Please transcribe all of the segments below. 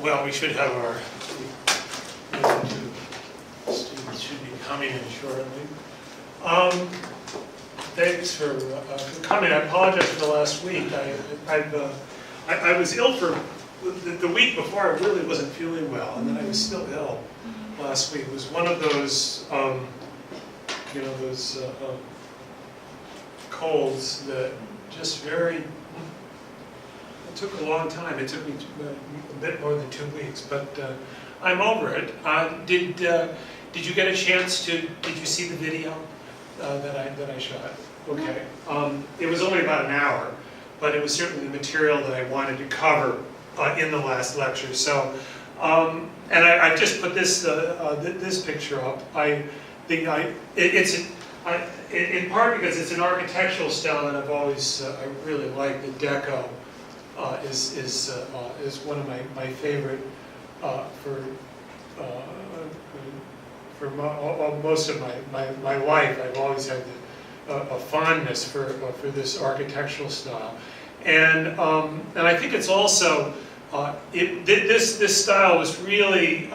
Well, we should have our students should be coming in shortly. Thanks for coming. I apologize for last week. I was ill for the week before. I really wasn't feeling well, and then I was still ill last week. It was one of those, you know, those colds that just it took a long time. It took me a bit more than 2 weeks, but I'm over it. Did you get a chance to? Did you see the video that I shot? Okay. It was only about an hour, but it was certainly the material that I wanted to cover in the last lecture. So, and I just put this this picture up. It's in part because it's an architectural style that I've always I really like. The Deco is one of my favorite for most of my life. I've always had a fondness for this architectural style, and I think it's also this style was really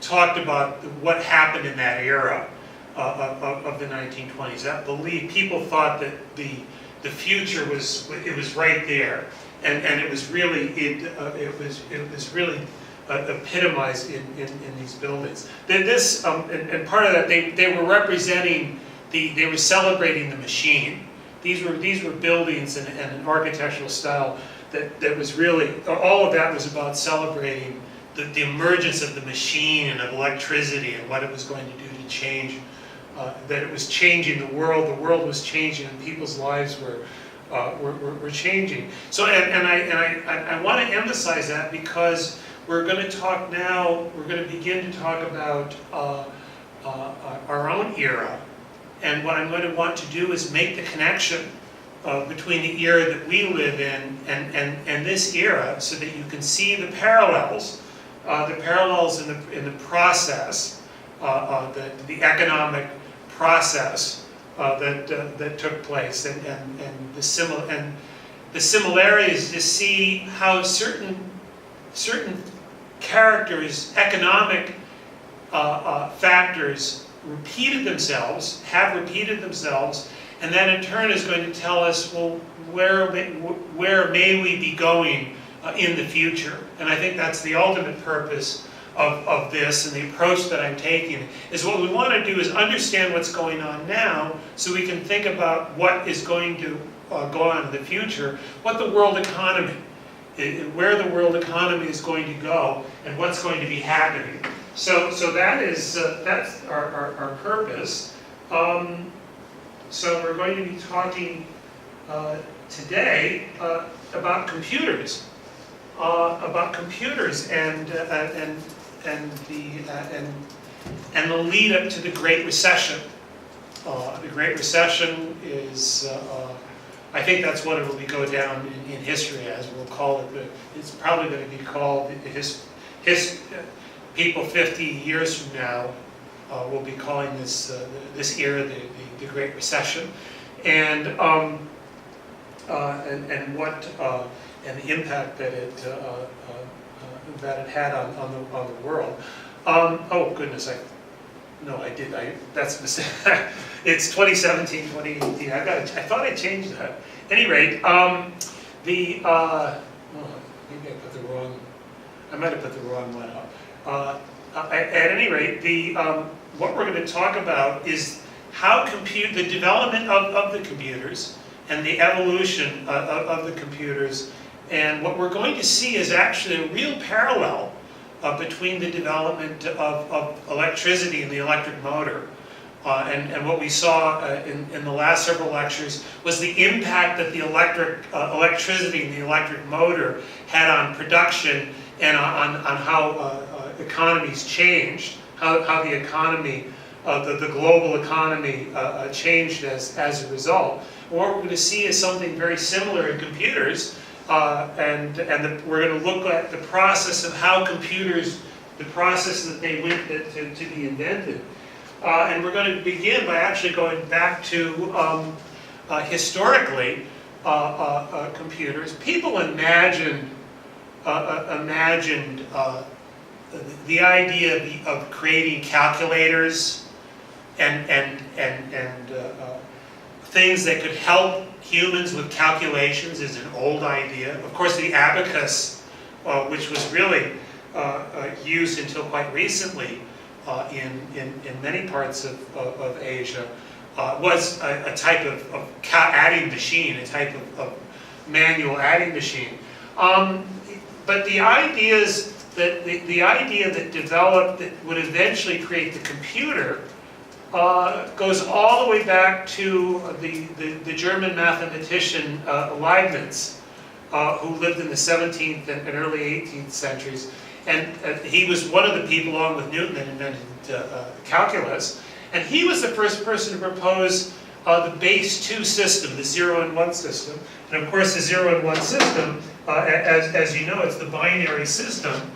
talked about what happened in that era of the 1920s. That people thought that the future was right there, and it was really epitomized in these buildings. And part of that they were representing they were celebrating the machine. These were buildings and an architectural style that was really, all of that was about celebrating the emergence of the machine and of electricity and what it was going to do to change. That it was changing the world was changing, and people's lives were changing. So, and I want to emphasize that because we're going to talk now. We're going to begin to talk about our own era, and what I'm going to want to do is make the connection between the era that we live in and this era, so that you can see the parallels in the process, the economic process that took place, and the similarities to see how certain characters, economic factors have repeated themselves, and that in turn is going to tell us, well, where may we be going in the future. And I think that's the ultimate purpose of this, and the approach that I'm taking is what we want to do is understand what's going on now, so we can think about what is going to go on in the future, what the world economy, where the world economy is going to go, and what's going to be happening. So that's our purpose. So we're going to be talking today about computers, and the lead up to the Great Recession. The Great Recession is, I think that's what it will go down in history as. We'll call it, it's probably going to be called, people 50 years from now will be calling this era the Great Recession, and the impact that it had on the world. Oh goodness, that's a mistake. It's 2017, 2018. I thought I changed that. At any rate, maybe I might have put the wrong one up. At any rate, what we're going to talk about is how the development of the computers and the evolution of the computers. And what we're going to see is actually a real parallel between the development of electricity and the electric motor. And what we saw in the last several lectures was the impact that the electricity and the electric motor had on production and on how economies changed, how the economy, the global economy changed as a result. What we're going to see is something very similar in computers, we're going to look at the process of how computers, the process that they went to be invented. And we're going to begin by actually going back to historically computers. People imagined the idea of creating calculators and things that could help humans with calculations is an old idea. Of course, the abacus, which was really used until quite recently in many parts of Asia, was a type of adding machine, a type of manual adding machine. But the ideas that the idea that developed that would eventually create the computer goes all the way back to the German mathematician Leibniz, who lived in the 17th and early 18th centuries. And he was one of the people, along with Newton, that invented calculus. And he was the first person to propose the base 2 system, the 0 and 1 system. And of course, the 0 and 1 system, as you know, it's the binary system.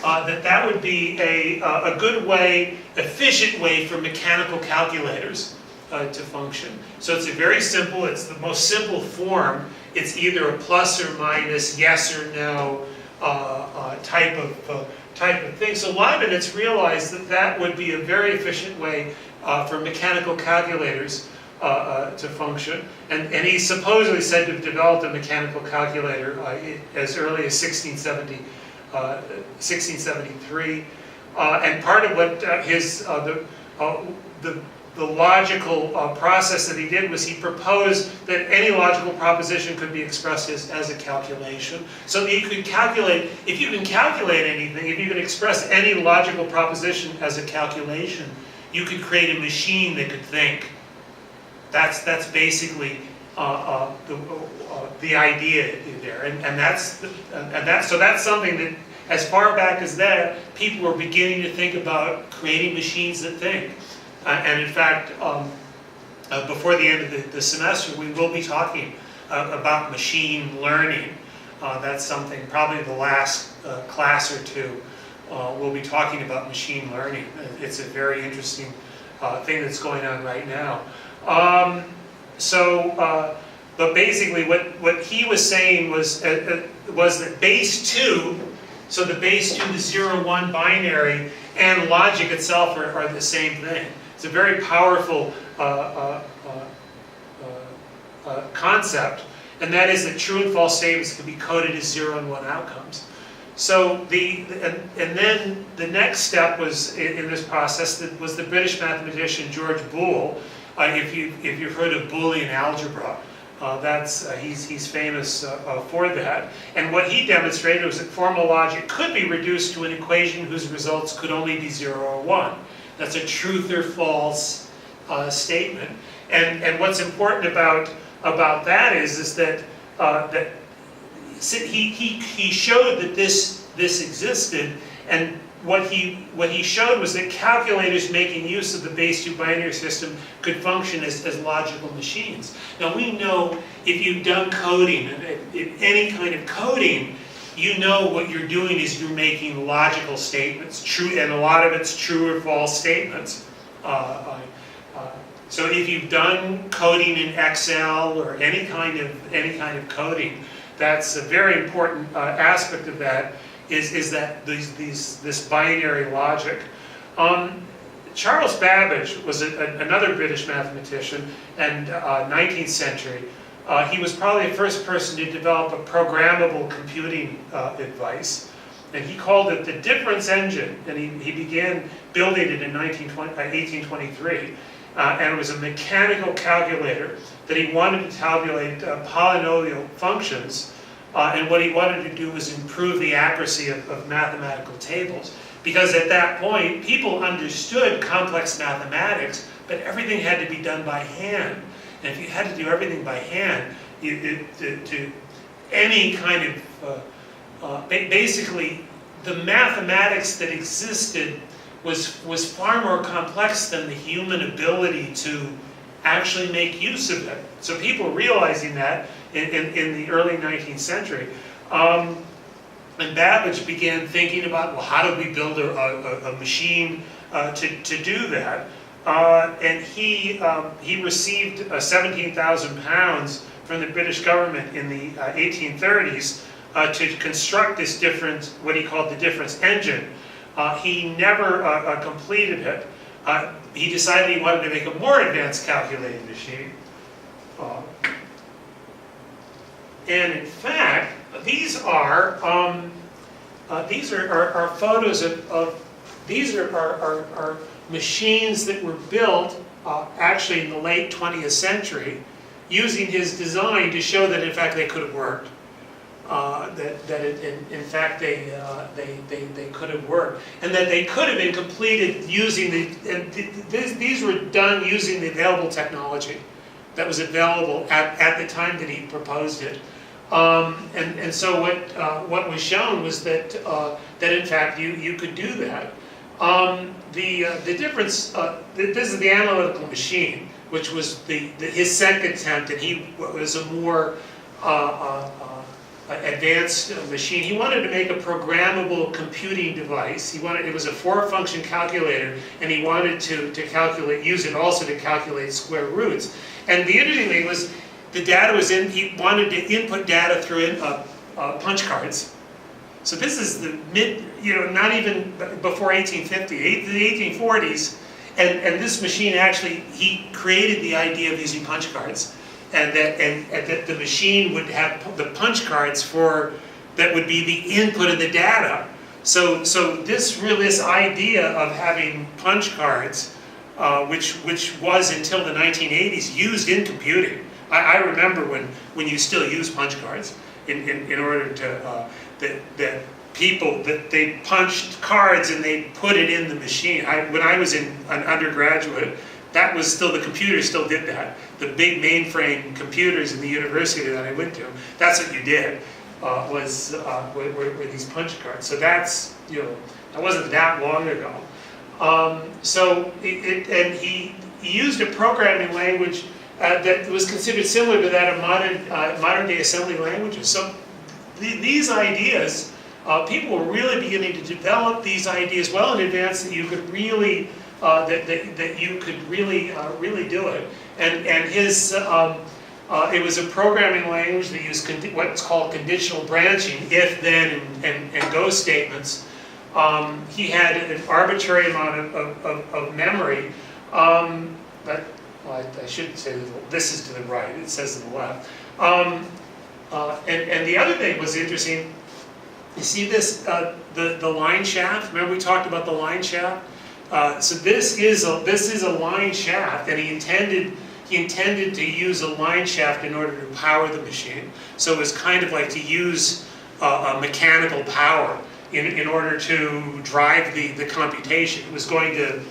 That would be a good way, efficient way for mechanical calculators to function. So it's a very simple, it's the most simple form. It's either a plus or minus, yes or no type of thing. So Leibniz realized that that would be a very efficient way for mechanical calculators to function. And he supposedly said to have developed a mechanical calculator as early as 1673, and part of what the logical process that he did was he proposed that any logical proposition could be expressed as a calculation. So that you could calculate, if you can calculate anything, if you can express any logical proposition as a calculation, you could create a machine that could think. That's basically the idea there, so that's something that, as far back as that, people were beginning to think about creating machines that think. And in fact, before the end of the semester, we will be talking about machine learning. That's something, probably the last class or two, we'll be talking about machine learning. It's a very interesting thing that's going on right now. But basically what he was saying was that base 2, so the base 2, the 0, 1 binary, and logic itself are the same thing. It's a very powerful concept, and that is that true and false statements can be coded as 0 and 1 outcomes. So and then the next step was in this process that was the British mathematician George Boole. If you've heard of Boolean algebra, he's famous for that. And what he demonstrated was that formal logic could be reduced to an equation whose results could only be 0 or 1. That's a truth or false statement. And what's important about that is that he showed that this existed, and what he showed was that calculators making use of the base 2 binary system could function as logical machines. Now we know, if you've done coding, any kind of coding, you know what you're doing is you're making logical statements, true, and a lot of it's true or false statements. So if you've done coding in Excel or any kind of coding, that's a very important aspect of that. Is that this binary logic. Charles Babbage was another British mathematician, and 19th century. He was probably the first person to develop a programmable computing device, and he called it the difference engine, and he began building it in 1823, and it was a mechanical calculator that he wanted to tabulate polynomial functions. And what he wanted to do was improve the accuracy of mathematical tables. Because at that point, people understood complex mathematics, but everything had to be done by hand. And if you had to do everything by hand, to any kind of, basically, the mathematics that existed was far more complex than the human ability to actually make use of it. So people realizing that in the early 19th century. And Babbage began thinking about, well, how do we build a machine to do that? and he received 17,000 pounds from the British government in the 1830s to construct this what he called the difference engine. He never completed it. He decided he wanted to make a more advanced calculating machine. And in fact, these are photos these are machines that were built actually in the late 20th century, using his design to show that in fact they could have worked. In fact they could have worked, and that they could have been completed using these were done using the available technology that was available at the time that he proposed it. And so what was shown was that in fact you could do that. The difference, this is the analytical machine, which was his second attempt, and he was a more advanced machine. He wanted to make a programmable computing device. It was a 4-function calculator, and he wanted to use it also to calculate square roots. And the interesting thing was, the data was he wanted to input data through punch cards. So this is the not even before 1850, the 1840s, and this machine actually, he created the idea of using punch cards. And that the machine would have the punch cards that would be the input of the data. So this idea of having punch cards, which was until the 1980s used in computing. I remember when you still use punch cards in order to that they punched cards and they put it in the machine. When I was an undergraduate, that was still, the computer still did that. The big mainframe computers in the university that I went to, that's what you did, were these punch cards. So that's, that wasn't that long ago. And he used a programming language that was considered similar to that of modern day assembly languages. So these ideas, people were really beginning to develop these ideas well in advance that you could really that you could really do it, and his it was a programming language that used what's called conditional branching, if, then, and go statements. He had an arbitrary amount of memory, but I should say this is to the right. It says to the left, and the other thing was interesting. You see this the line shaft. Remember we talked about the line shaft. So this is a line shaft, and he intended to use a line shaft in order to power the machine. So it was kind of like to use a mechanical power in order to drive the computation. It was going to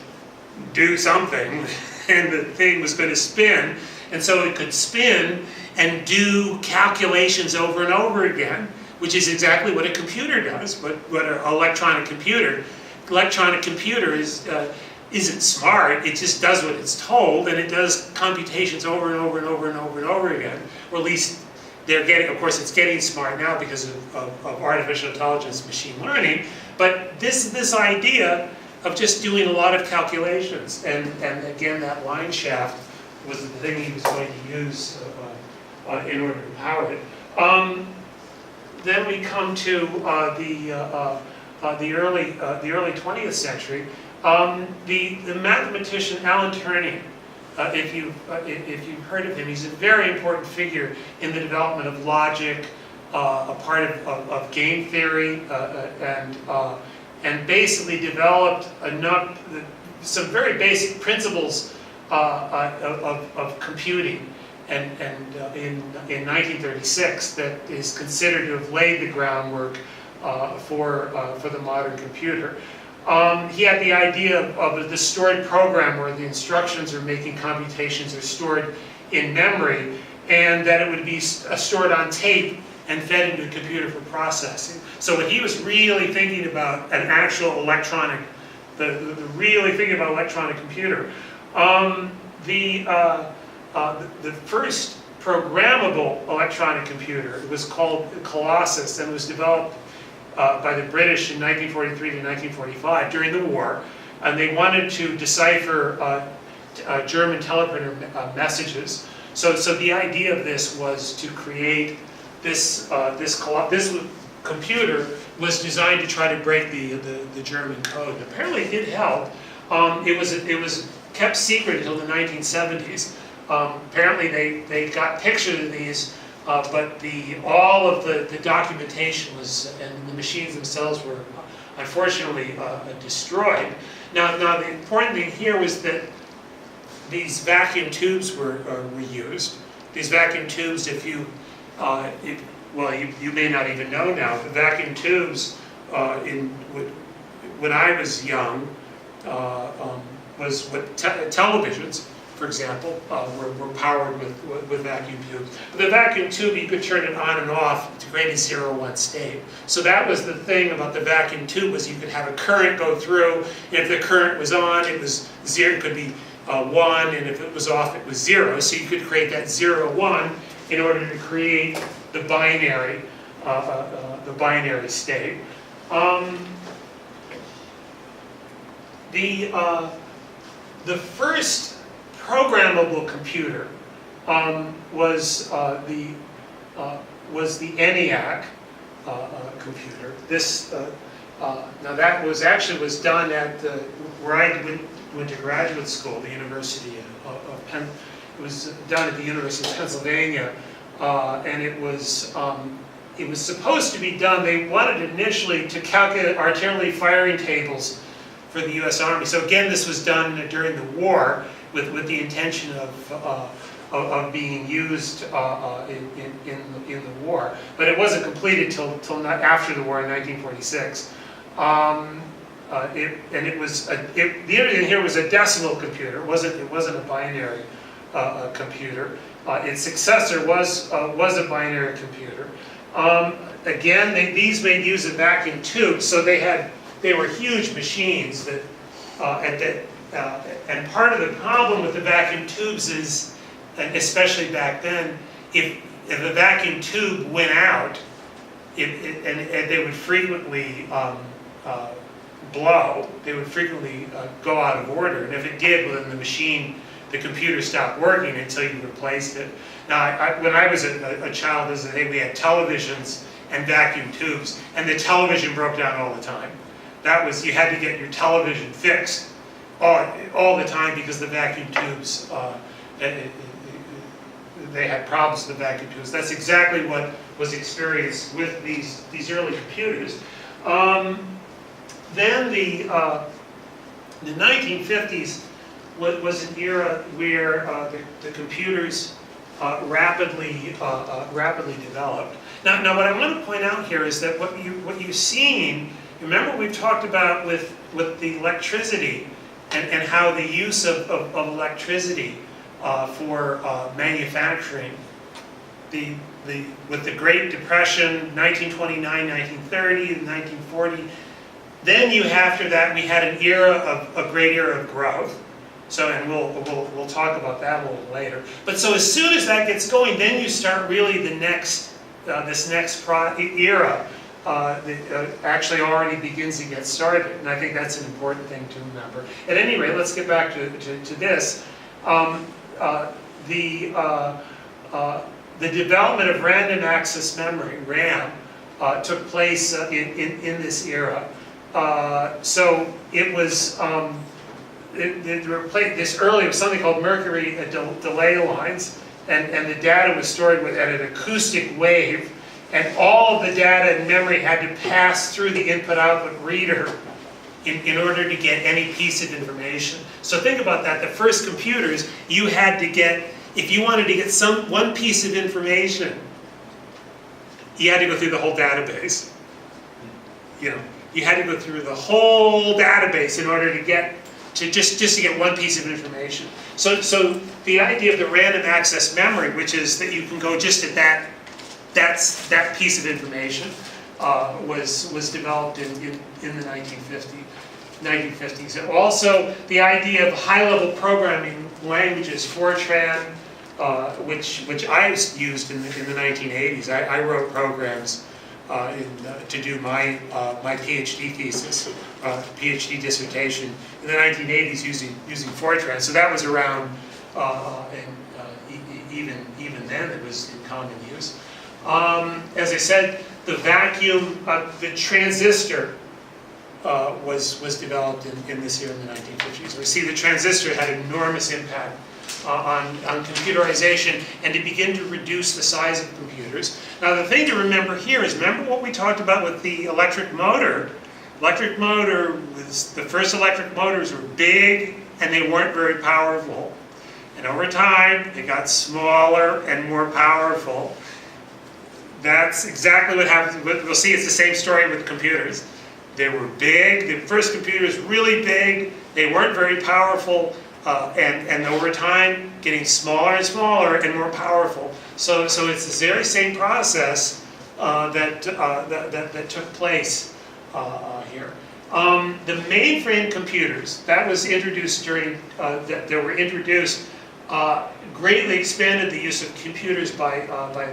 do something, and the thing was going to spin, and so it could spin and do calculations over and over again, which is exactly what a computer does, what an electronic computer. Electronic computer isn't smart, it just does what it's told, and it does computations over and over and over and over and over again. Or at least they're getting, of course it's getting smart now because of artificial intelligence, machine learning, but this idea of just doing a lot of calculations, and again that line shaft was the thing he was going to use in order to power it. Then we come to the early 20th century. The mathematician Alan Turing, if you've heard of him, he's a very important figure in the development of logic, a part of game theory, and basically developed some very basic principles of computing. And in 1936, that is considered to have laid the groundwork for the modern computer. He had the idea of the stored program where the instructions or making computations are stored in memory, and that it would be stored on tape and fed into the computer for processing. So when he was really thinking about an actual electronic, really thinking about electronic computer, the first programmable electronic computer was called Colossus, and was developed by the British in 1943 to 1945 during the war, and they wanted to decipher German teleprinter messages. So the idea of this was to create this computer was designed to try to break the German code. And apparently it did help. It was kept secret until the 1970s. Apparently they got pictures of these, but all of the documentation was, and the machines themselves were unfortunately destroyed. Now the important thing here was that these vacuum tubes were used. These vacuum tubes, you may not even know now, the vacuum tubes when I was young was what televisions, for example, were powered with vacuum tubes. The vacuum tube, you could turn it on and off to create a 0-1 state. So that was the thing about the vacuum tube, was you could have a current go through. If the current was on, it was 0, it could be 1, and if it was off, it was 0. So you could create that 0-1 in order to create the binary state. The first programmable computer was the ENIAC computer. This now that was done at where I went to graduate school, the University of Penn. It was done at the University of Pennsylvania, and it was supposed to be done. They wanted initially to calculate artillery firing tables for the U.S. Army. So again, this was done during the war with the intention of being used in the war. But it wasn't completed till not after the war in 1946. The other thing here was a decimal computer. It wasn't a binary computer. Its successor was a binary computer. Again, these made use of vacuum tubes, so they were huge machines that and part of the problem with the vacuum tubes is, and especially back then, if a vacuum tube went out, and they would frequently blow. They would frequently go out of order, and if it did, well, then the computer stopped working until you replaced it. Now, when I was a child, we had televisions and vacuum tubes, and the television broke down all the time. You had to get your television fixed all the time because the vacuum tubes, they had problems with the vacuum tubes. That's exactly what was experienced with these early computers. Then the 1950s was an era where the computers rapidly developed. Now, what I want to point out here is that what you've seen. Remember, we've talked about with the electricity and how the use of electricity for manufacturing. With the Great Depression, 1929, 1930, 1940. Then after that, we had a great era of growth. So, and we'll talk about that a little later. But so as soon as that gets going, then you start really this next era. That actually already begins to get started, and I think that's an important thing to remember. At any rate, let's get back to this. The development of random access memory, RAM, took place in this era. So it was this early was something called Mercury delay lines, and the data was stored at an acoustic wave. And all of the data and memory had to pass through the input-output reader in order to get any piece of information. So think about that. The first computers, you had to get, if you wanted to get one piece of information, you had to go through the whole database. You had to go through the whole database in order to get just to get one piece of information. So the idea of the random access memory, which is that you can go just at that piece of information, was developed in the 1950s. And also, the idea of high-level programming languages, Fortran, which I used in the 1980s. I wrote programs to do my PhD thesis, PhD dissertation in the 1980s using Fortran. So that was around, even then it was in common use. As I said, the vacuum, the transistor was developed in this year in the 1950s. We see the transistor had enormous impact on computerization and to begin to reduce the size of computers. Now the thing to remember here is, remember what we talked about with the electric motor. Electric motor was, the first electric motors were big and they weren't very powerful. And over time, they got smaller and more powerful. That's exactly what happened. We'll see it's the same story with computers. They were big, the first computers really big, they weren't very powerful, and over time, getting smaller and smaller and more powerful. So it's the very same process that took place here. The mainframe computers, that was introduced during, that were introduced, greatly expanded the use of computers by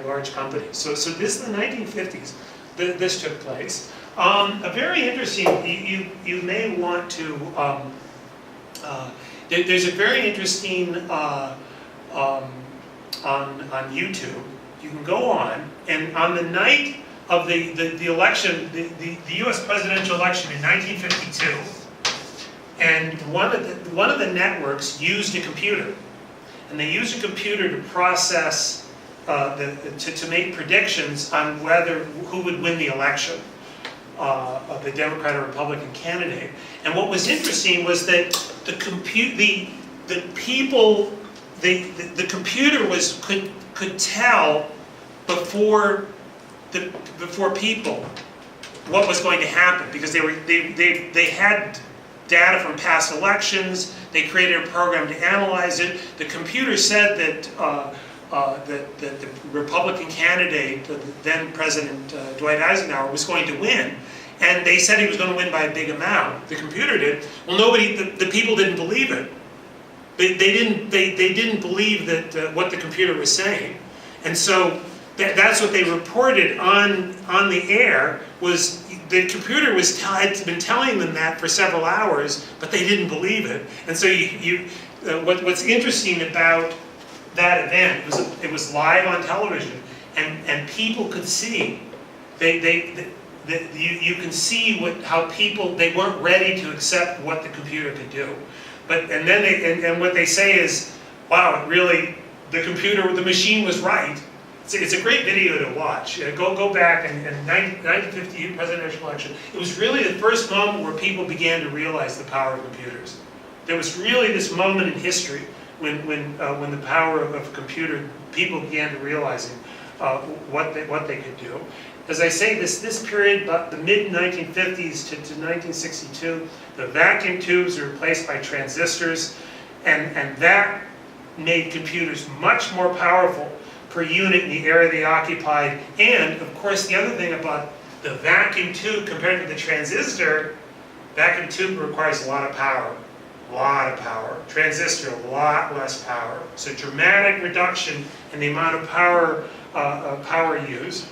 large companies. So this is the 1950s, this took place. A very interesting, you may want to, there's a very interesting, on YouTube, you can go on, and on the night of the election, the US presidential election in 1952, and one of the networks used a computer. And they used a computer to process, to make predictions on who would win the election, of the Democrat or Republican candidate. And what was interesting was that the computer could tell before people what was going to happen, because they had data from past elections. They created a program to analyze it. The computer said that the Republican candidate, then President Dwight Eisenhower, was going to win, and they said he was going to win by a big amount. The computer did. Well, the people didn't believe it. They didn't believe that what the computer was saying, and so that's what they reported on the air. Was the computer had been telling them that for several hours, but they didn't believe it. And so what's interesting about that event was it was live on television, and people could see. You can see how people, they weren't ready to accept what the computer could do. And what they say is, wow, the machine was right. It's a great video to watch. Go back and 1950 presidential election. It was really the first moment where people began to realize the power of computers. There was really this moment in history when the power of a computer, people began to realizing what they could do. As I say, this period, about the mid-1950s to 1962, the vacuum tubes were replaced by transistors, and that made computers much more powerful per unit in the area they occupied. And of course, the other thing about the vacuum tube compared to the transistor, vacuum tube requires a lot of power. Transistor, a lot less power. So dramatic reduction in the amount of power used.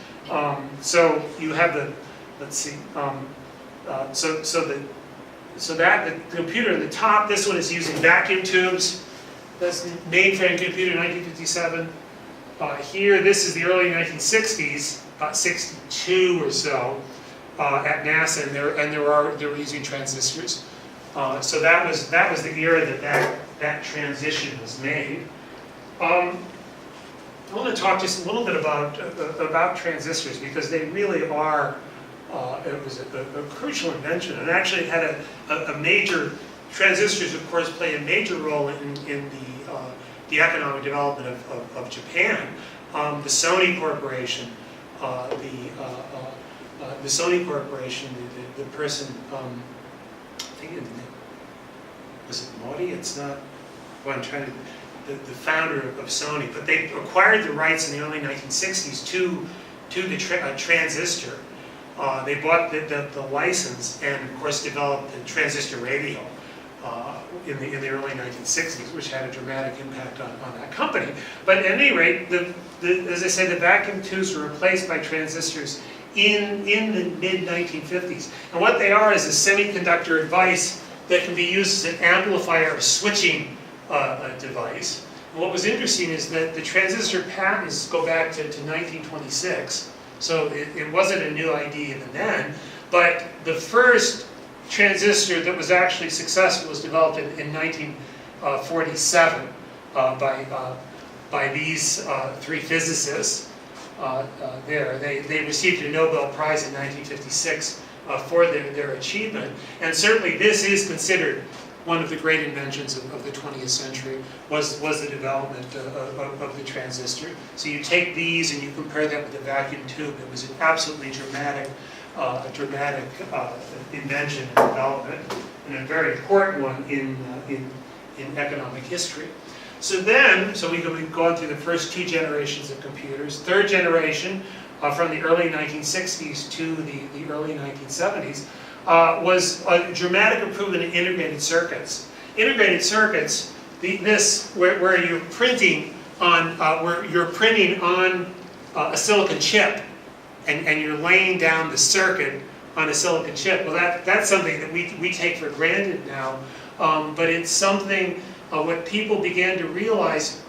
So you have the, let's see, so that the computer at the top, this one is using vacuum tubes. That's the mainframe computer, 1957. Here, this is the early 1960s, about 62 or so, at NASA, and they were using transistors. So that was the era that transition was made. I want to talk just a little bit about transistors, because they really are. It was a crucial invention, and actually it had a major. Transistors, of course, play a major role in the economic development of Japan. The Sony Corporation, the person, I think it was it Mori? It's not. Well, I'm trying to. The founder of Sony, but they acquired the rights in the early 1960s to the transistor. They bought the license and, of course, developed the transistor radio in the early 1960s, which had a dramatic impact on that company. But at any rate, as I say, the vacuum tubes were replaced by transistors in the mid-1950s. And what they are is a semiconductor device that can be used as an amplifier or switching device. And what was interesting is that the transistor patents go back to 1926, so it wasn't a new idea even then, but the first transistor that was actually successful was developed in 1947 by these three physicists there. They received a Nobel Prize in 1956 for their achievement, and certainly this is considered one of the great inventions of the 20th century was the development of the transistor. So you take these and you compare them with the vacuum tube. It was an absolutely dramatic invention and development, and a very important one in economic history. So we've gone through the first two generations of computers. Third generation, from the early 1960s to the early 1970s, was a dramatic improvement in integrated circuits. Integrated circuits, where you're printing on a silicon chip, and you're laying down the circuit on a silicon chip. Well, that's something that we take for granted now, but it's something what people began to realize.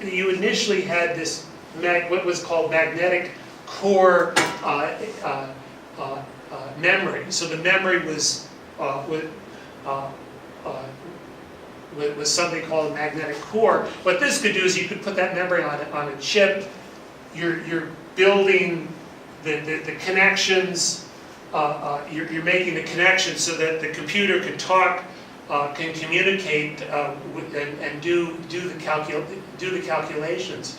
You initially had this what was called magnetic core memory. So the memory was something called a magnetic core. What this could do is you could put that memory on a chip. You're building the connections. You're making the connections so that the computer can talk, can communicate, and do the calculations.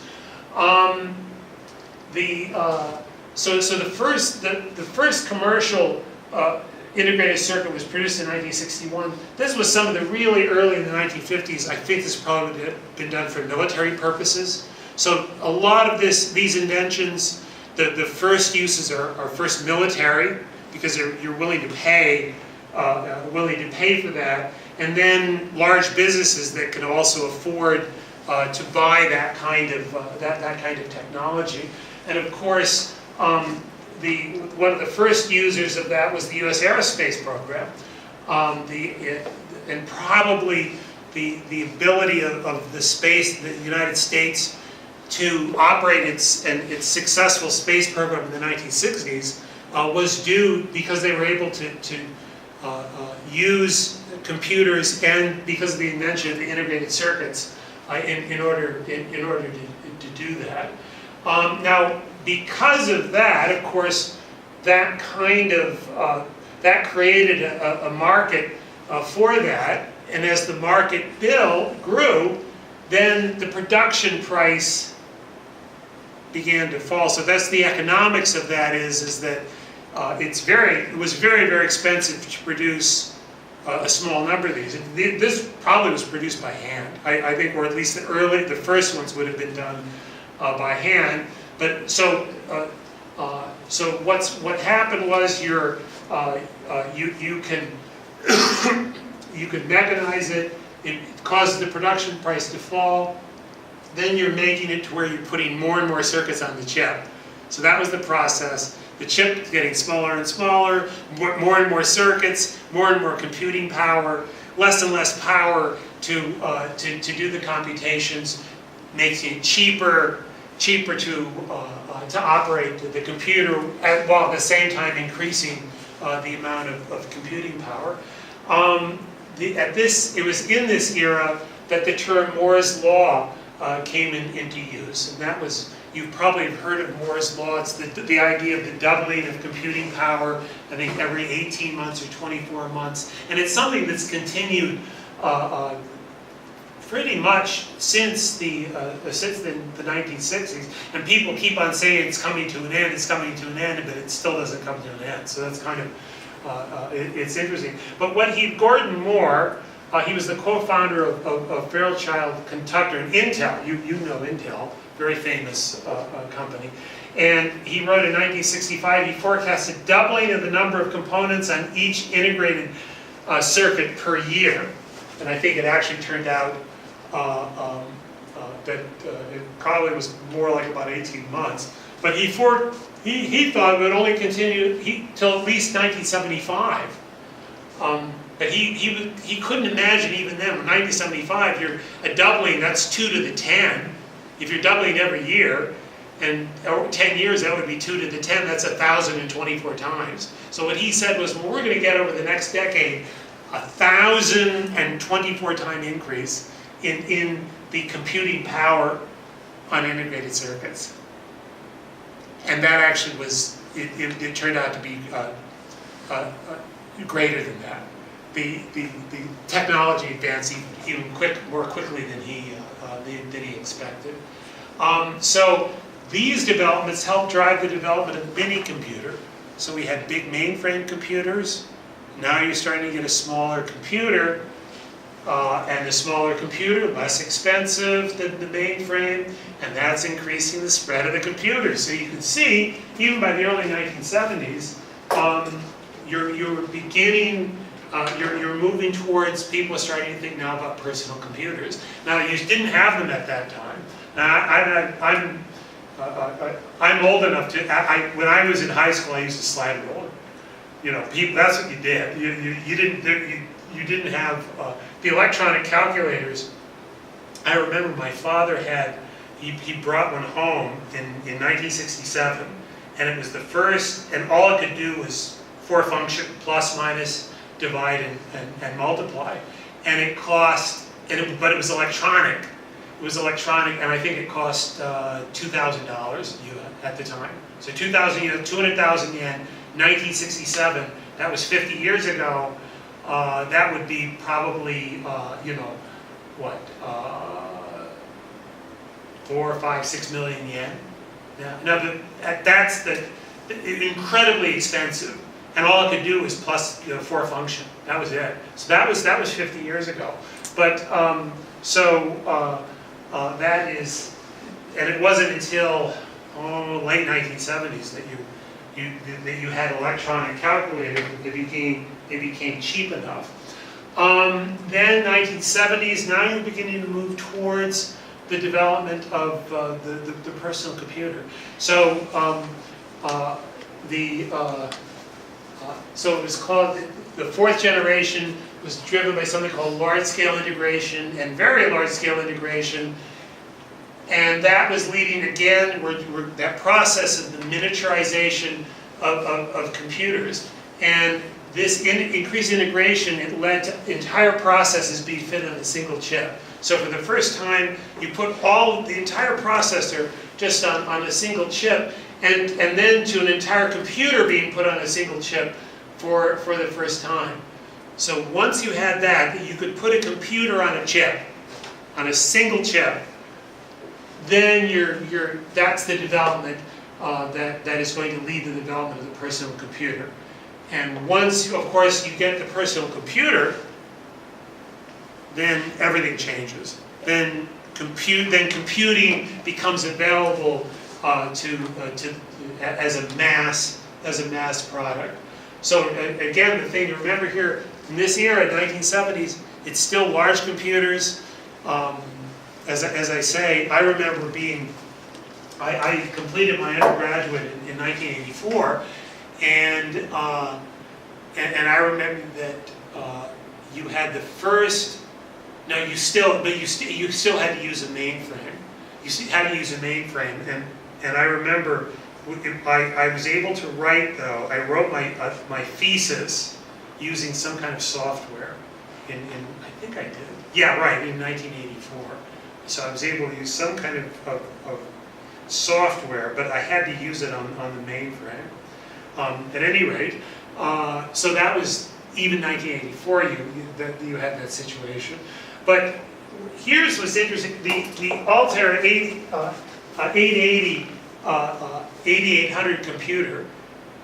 So the first commercial integrated circuit was produced in 1961. This was some of the really early in the 1950s. I think this probably had been done for military purposes. So a lot of these inventions, the first uses are first military, because you're willing to pay for that, and then large businesses that can also afford to buy that kind of technology. And of course, one of the first users of that was the U.S. Aerospace Program, and probably the ability of the United States to operate its successful space program in the 1960s was due because they were able to use computers, and because of the invention of the integrated circuits in order to do that. Now, because of that, of course, that created a market for that, and as the market grew, then the production price began to fall. So that's the economics of that is that it was very, very expensive to produce a small number of these. This probably was produced by hand, I think, or at least the first ones would have been done by hand. But so what happened was you can mechanize it. It causes the production price to fall. Then you're making it to where you're putting more and more circuits on the chip. So that was the process. The chip getting smaller and smaller, more and more circuits, more and more computing power, less and less power to do the computations, making it cheaper to operate the computer, while at the same time increasing the amount of computing power. It was in this era that the term Moore's Law came into use, and that was, you've probably heard of Moore's Law. It's the idea of the doubling of computing power, I think every 18 months or 24 months, and it's something that's continued pretty much since the 1960s, and people keep on saying it's coming to an end, but it still doesn't come to an end. So that's kind of it's interesting. But Gordon Moore, he was the co-founder of Fairchild Conductor and Intel. You know Intel, very famous company. And he wrote in 1965, he forecasted doubling of the number of components on each integrated circuit per year. And I think it actually turned out that it probably was more like about 18 months. But he thought it would only continue till at least 1975. But he couldn't imagine even then, in 1975, you're a doubling, that's 2 to the 10. If you're doubling every year, and over 10 years, that would be 2 to the 10, that's 1,024 times. So what he said was, well, we're going to get over the next decade 1,024 time increase in the computing power on integrated circuits. And that actually was, it turned out to be greater than that. The technology advanced even more quickly than he expected. So these developments helped drive the development of the mini computer. So we had big mainframe computers. Now you're starting to get a smaller computer, and the smaller computer less expensive than the mainframe, and that's increasing the spread of the computers. So you can see, even by the early 1970s, you're beginning. You're moving towards, people are starting to think now about personal computers. Now, you didn't have them at that time. Now, I'm old enough to, when I was in high school, I used to slide a roller. You know, that's what you did. You didn't have, the electronic calculators. I remember my father he brought one home in 1967, and it was the first, and all it could do was 4 function, plus, minus, divide and multiply, and it cost, but it was electronic. It was electronic, and I think it cost $2,000 at the time. So 200,000 yen, 1967. That was 50 years ago. That would be probably, what, 4, 5, 6 million yen. Now that's incredibly expensive. And all it could do was plus 4 function. That was it. So that was 50 years ago. But that is, and it wasn't until late 1970s that you had electronic calculators that they became cheap enough. Then 1970s, now you're beginning to move towards the development of the personal computer. So so it was called, the 4th generation was driven by something called large-scale integration and very large-scale integration. And that was leading, again, that process of the miniaturization of computers. And this increased integration, it led to entire processes being fit on a single chip. So for the first time, you put the entire processor just on a single chip, and then to an entire computer being put on a single chip for the first time. So once you had that, you could put a computer on a chip, on a single chip, then that's the development that is going to lead the development of the personal computer. And once, of course, you get the personal computer, then everything changes. Then computing becomes available as a mass product. So again, the thing to remember here, in this era, 1970s, it's still large computers. As I say, I remember I completed my undergraduate in 1984, and I remember that you had the first. No, you still had to use a mainframe. You had to use a mainframe, and I remember I was able to write, though. I wrote my thesis using some kind of software. I think I did. Yeah, right, in 1984. So I was able to use some kind of software, but I had to use it on the mainframe. At any rate, so that was even 1984. You had that situation. But here's what's interesting: the Altair 880 8800 computer,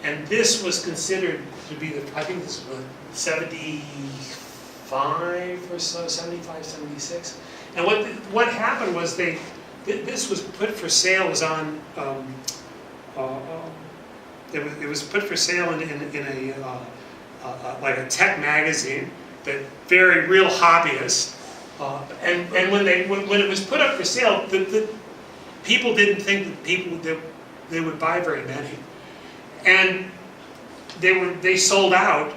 and this was considered to be I think this was 75 or so, 75, 76. And what happened was this was put for sale. It was on it was put for sale in a like a tech magazine that very real hobbyists. And when it was put up for sale, the people didn't think that buy very many. And they sold out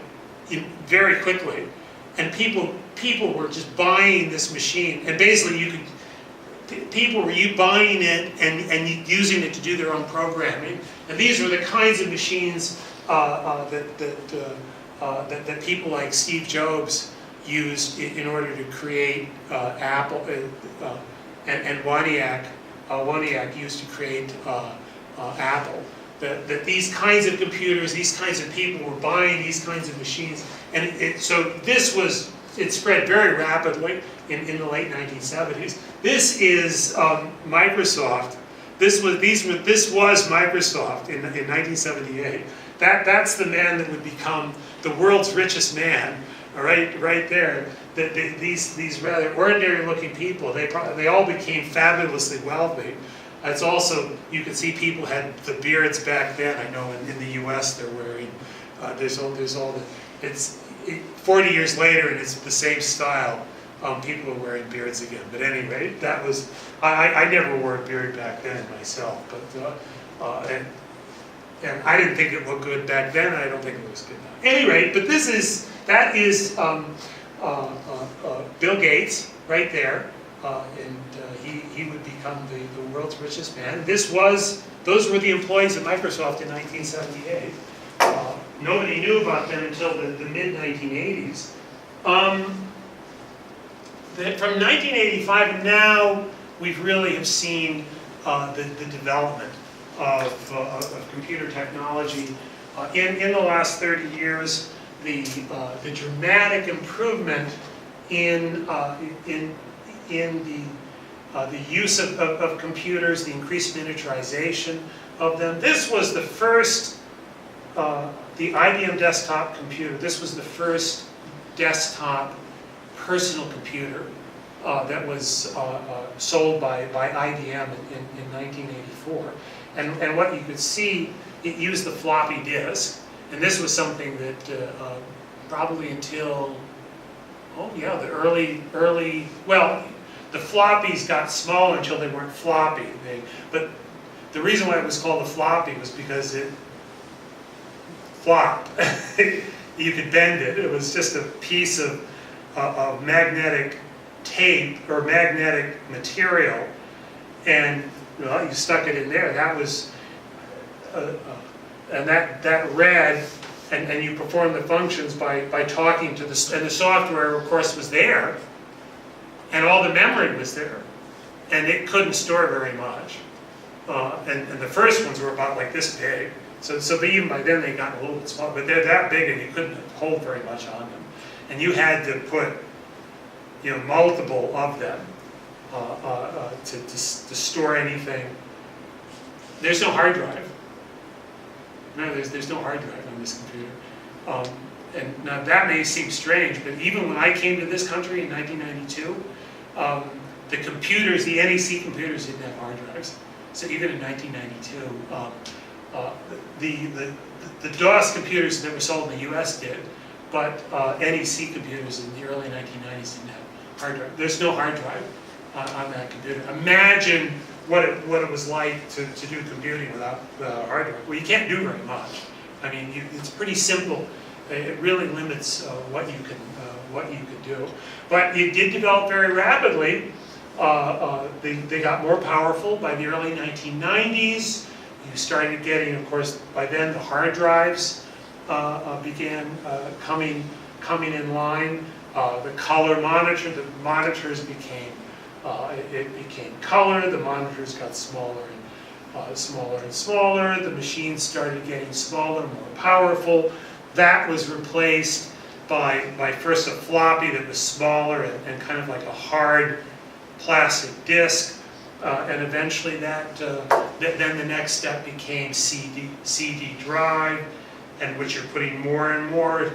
very quickly. And people were just buying this machine. And basically people were buying it and using it to do their own programming. And these were the kinds of machines that people like Steve Jobs used in order to create Apple, and Wozniak used to create Apple. That these kinds of computers, these kinds of people were buying these kinds of machines, and so it spread very rapidly in the late 1970s. This is Microsoft. This was Microsoft in 1978. That's the man that would become the world's richest man. All right there. These rather ordinary-looking people, they all became fabulously wealthy. It's also, you can see people had the beards back then. I know in the U.S. they're wearing. There's all the. It's 40 years later and it's the same style. People are wearing beards again. But anyway, that was. I never wore a beard back then myself, but and I didn't think it looked good back then. And I don't think it looks good now. Anyway, but that is Bill Gates right there. And he would become the world's richest man. Those were the employees of Microsoft in 1978. Nobody knew about them until the mid-1980s. From 1985 now, we've really have seen the development of computer technology. In the last 30 years, the dramatic improvement in the use of computers, the increased miniaturization of them. This was the first, the IBM desktop computer. This was the first desktop personal computer that was sold by IBM in 1984. And what you could see, it used the floppy disk. And this was something that probably until, the early, well, the floppies got small until they weren't floppy. But the reason why it was called a floppy was because it flopped. You could bend it. It was just a piece of magnetic tape or magnetic material, and you stuck it in there. That was, and that read, and you performed the functions by talking to and the software, of course, was there. And all the memory was there, and it couldn't store very much. And the first ones were about like this big. So even by then they got a little bit small, but they're that big and you couldn't hold very much on them. And you had to put, multiple of them to store anything. There's no hard drive. No, there's no hard drive on this computer. And now that may seem strange, but even when I came to this country in 1992, the computers, the NEC computers, didn't have hard drives. So even in 1992, the DOS computers that were sold in the US did, but NEC computers in the early 1990s didn't have hard drive. There's no hard drive on that computer. Imagine what it was like to do computing without hard drive. Well, you can't do very much. I mean, it's pretty simple. It really limits what you could do. But it did develop very rapidly. They got more powerful by the early 1990s. You started getting, of course, by then the hard drives began coming in line. The color monitor, the monitors became color. The monitors got smaller and smaller. The machines started getting smaller, more powerful. That was replaced by first a floppy that was smaller and kind of like a hard plastic disc. And eventually then the next step became CD drive, and which you're putting more and more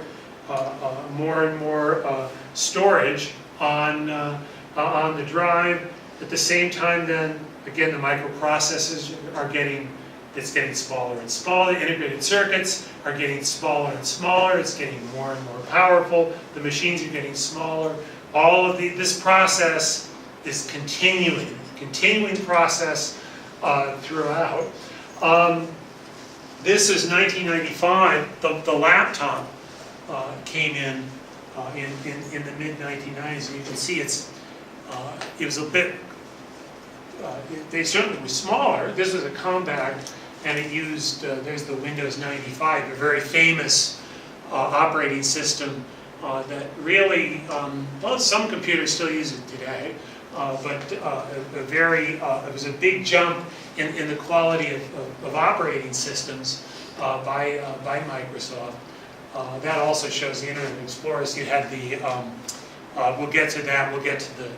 storage on the drive. At the same time, then again the microprocessors are getting smaller and smaller. The integrated circuits are getting smaller and smaller. It's getting more and more powerful. The machines are getting smaller. All of this process is continuing process throughout. This is 1995. The laptop came in the mid 1990s, and you can see it was a bit. They certainly were smaller. This was a compact, and it used. There's the Windows 95, a very famous operating system that really. Well, some computers still use it today. But it was a big jump in the quality of operating systems by Microsoft. That also shows the Internet Explorer. So you had the, we'll get to that, we'll get to the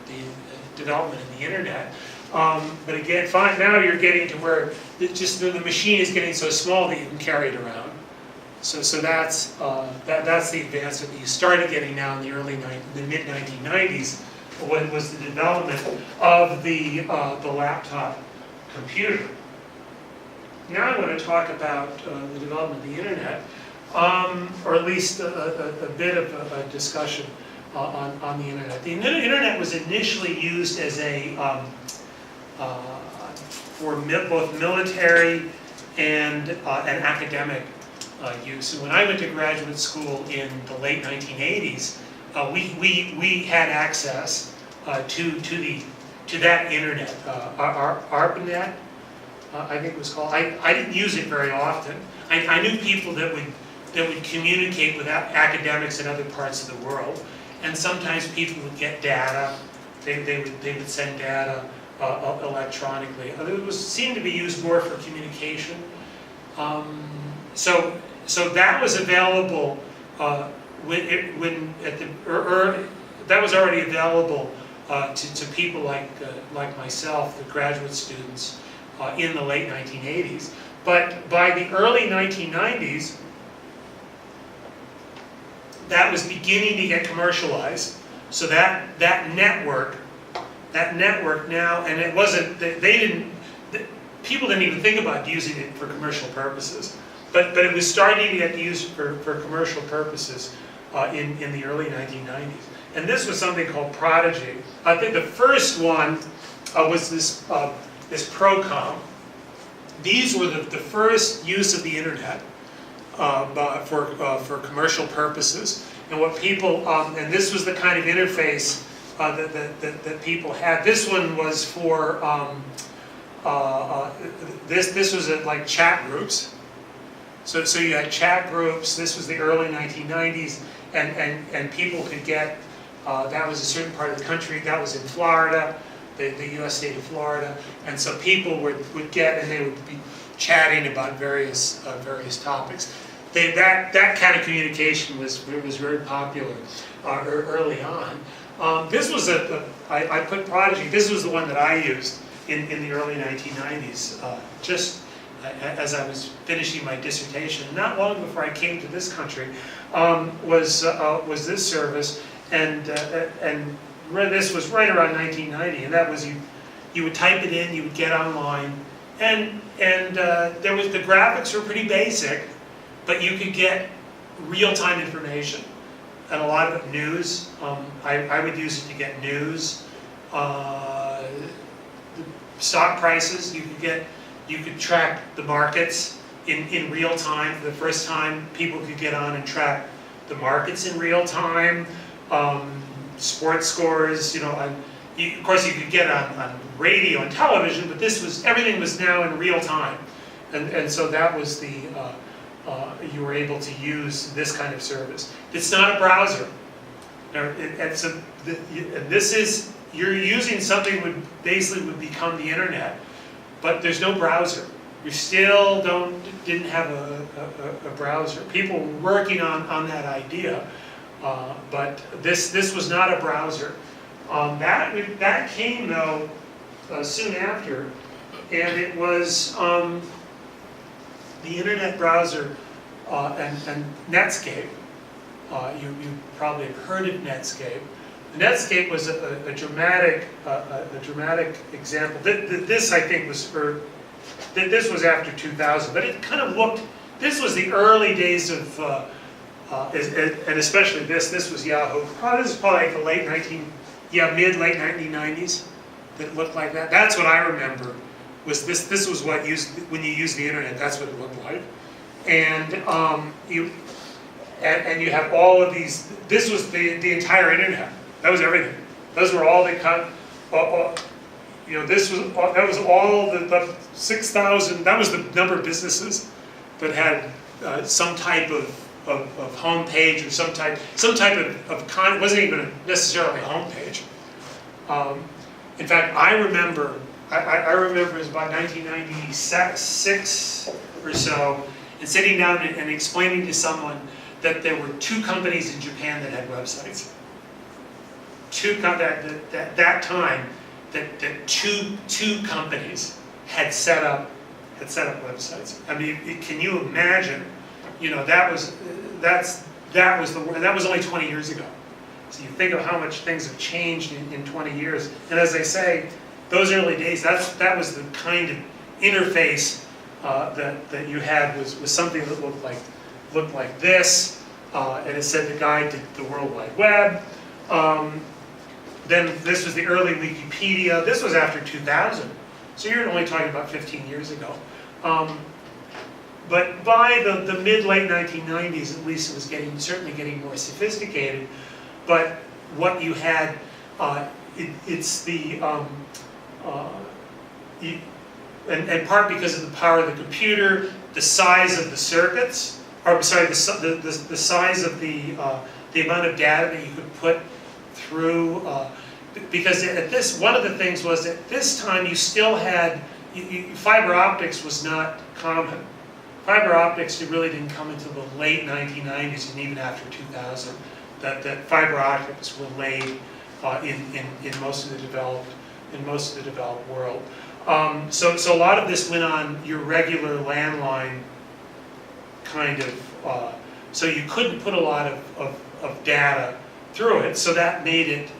development of the Internet. But again, fine, now you're getting to where the machine is getting so small that you can carry it around. So that's the advancement that you started getting now in the mid 1990s. What was the development of the laptop computer. Now I want to talk about the development of the Internet, or at least a bit of a discussion on the Internet. The Internet was initially used as for both military and academic use. And when I went to graduate school in the late 1980s, we had access to that internet, ARPANET, I think it was called. I didn't use it very often. I knew people that would communicate with academics in other parts of the world, and sometimes people would get data. They would send data electronically. It seemed to be used more for communication. So that was available. That was already available to people like myself, the graduate students, in the late 1980s. But by the early 1990s, that was beginning to get commercialized. So that network now, and it wasn't, people didn't even think about using it for commercial purposes. But it was starting to get used for commercial purposes in the early 1990s. And this was something called Prodigy. I think the first one was this Procom. These were the first use of the Internet for commercial purposes. And what people, and this was the kind of interface that people had. This one was for, this was like chat groups. So you had chat groups. This was the early 1990s, and people could get, that was a certain part of the country, that was in Florida, the U.S. state of Florida, and so people would get, and they would be chatting about various topics. That kind of communication was very popular early on. This was I put Prodigy, this was the one that I used in the early 1990s, just as I was finishing my dissertation. Not long before I came to this country, was this service, and this was right around 1990, and that was you would type it in, you would get online, and there was, the graphics were pretty basic, but you could get real-time information, and a lot of it news. I would use it to get news, stock prices. You could track the markets in real time. For the first time, people could get on and track the markets in real time. Sports scores, of course you could get on radio and television, but everything was now in real time. And so that was you were able to use this kind of service. It's not a browser. You're using something would become the internet, but there's no browser. You still didn't have a browser. People were working on that idea, but this was not a browser. That came though soon after, and it was the internet browser and Netscape. You probably have heard of Netscape. Netscape was a dramatic example. This I think was this was after 2000, but it kind of looked. This was the early days of, and especially this was Yahoo. This is probably like the mid late 1990s. That looked like that. That's what I remember was this. This was what when you use the internet. That's what it looked like, and you have all of these. This was the entire internet. That was everything. Those were all the this was that was all the 6,000. That was the number of businesses that had some type of home page or some type of it wasn't even necessarily a home page. In fact, I remember it was about 1996 or so, and sitting down and explaining to someone that there were 2 companies in Japan that had websites. That time, that two companies had set up websites. I mean, can you imagine? That was only 20 years ago. So you think of how much things have changed in 20 years. And as I say, those early days, that was the kind of interface that you had was something that looked like this, and it said the guide to the World Wide Web. Then this was the early Wikipedia. This was after 2000, so you're only talking about 15 years ago. But by the mid-late 1990s, at least, it was certainly getting more sophisticated. But what you had, it's the and part because of the power of the computer, the size of the circuits, or sorry, the size of the amount of data that you could put through. Because one of the things was at this time you still had fiber optics was not common. Fiber optics really didn't come until the late 1990s and even after 2000. That fiber optics were laid in most of the developed world. So a lot of this went on your regular landline kind of. So you couldn't put a lot of data through it. So that made it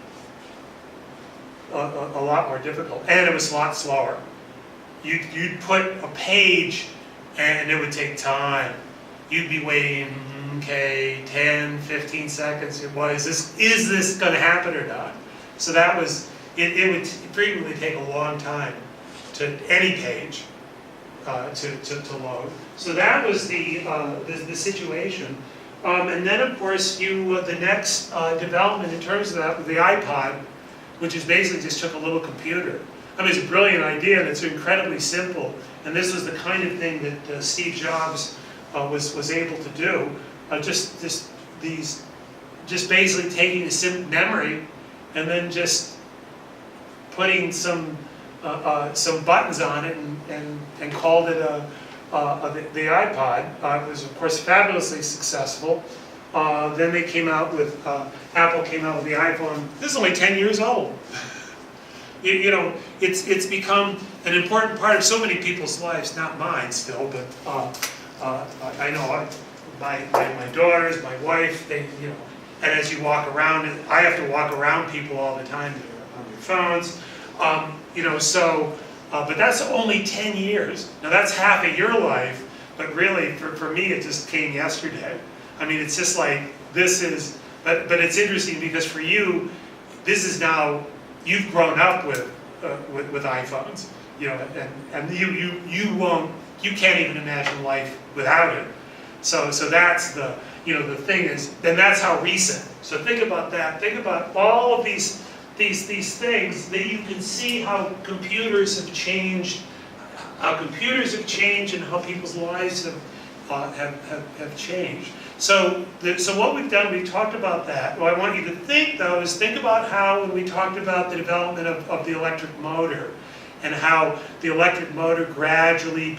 a lot more difficult, and it was a lot slower. You'd put a page, and it would take time. You'd be waiting, 10, 15 seconds. Is this going to happen or not? So that was, it would frequently take a long time to any page to load. So that was the situation. And then of course the next development in terms of that was the iPod, which is basically just took a little computer. I mean, it's a brilliant idea and it's incredibly simple. And this was the kind of thing that Steve Jobs was able to do. Just basically taking a memory and then just putting some buttons on it and called it the iPod. It was of course fabulously successful. Then they came out with Apple came out with the iPhone. This is only 10 years old. It's become an important part of so many people's lives, not mine still, but I know my daughters, my wife, and as you walk around, I have to walk around people all the time on their phones, but that's only 10 years. Now that's half of your life, but really for me it just came yesterday. I mean, it's just like, this is, but it's interesting because for you, this is now, you've grown up with iPhones, and you can't even imagine life without it. So that's the thing is, then that's how recent. So think about that. Think about all of these things that you can see how computers have changed, and how people's lives have changed. So what we've done, we've talked about that. What I want you to think, though, is think about how, when we talked about the development of the electric motor, and how the electric motor gradually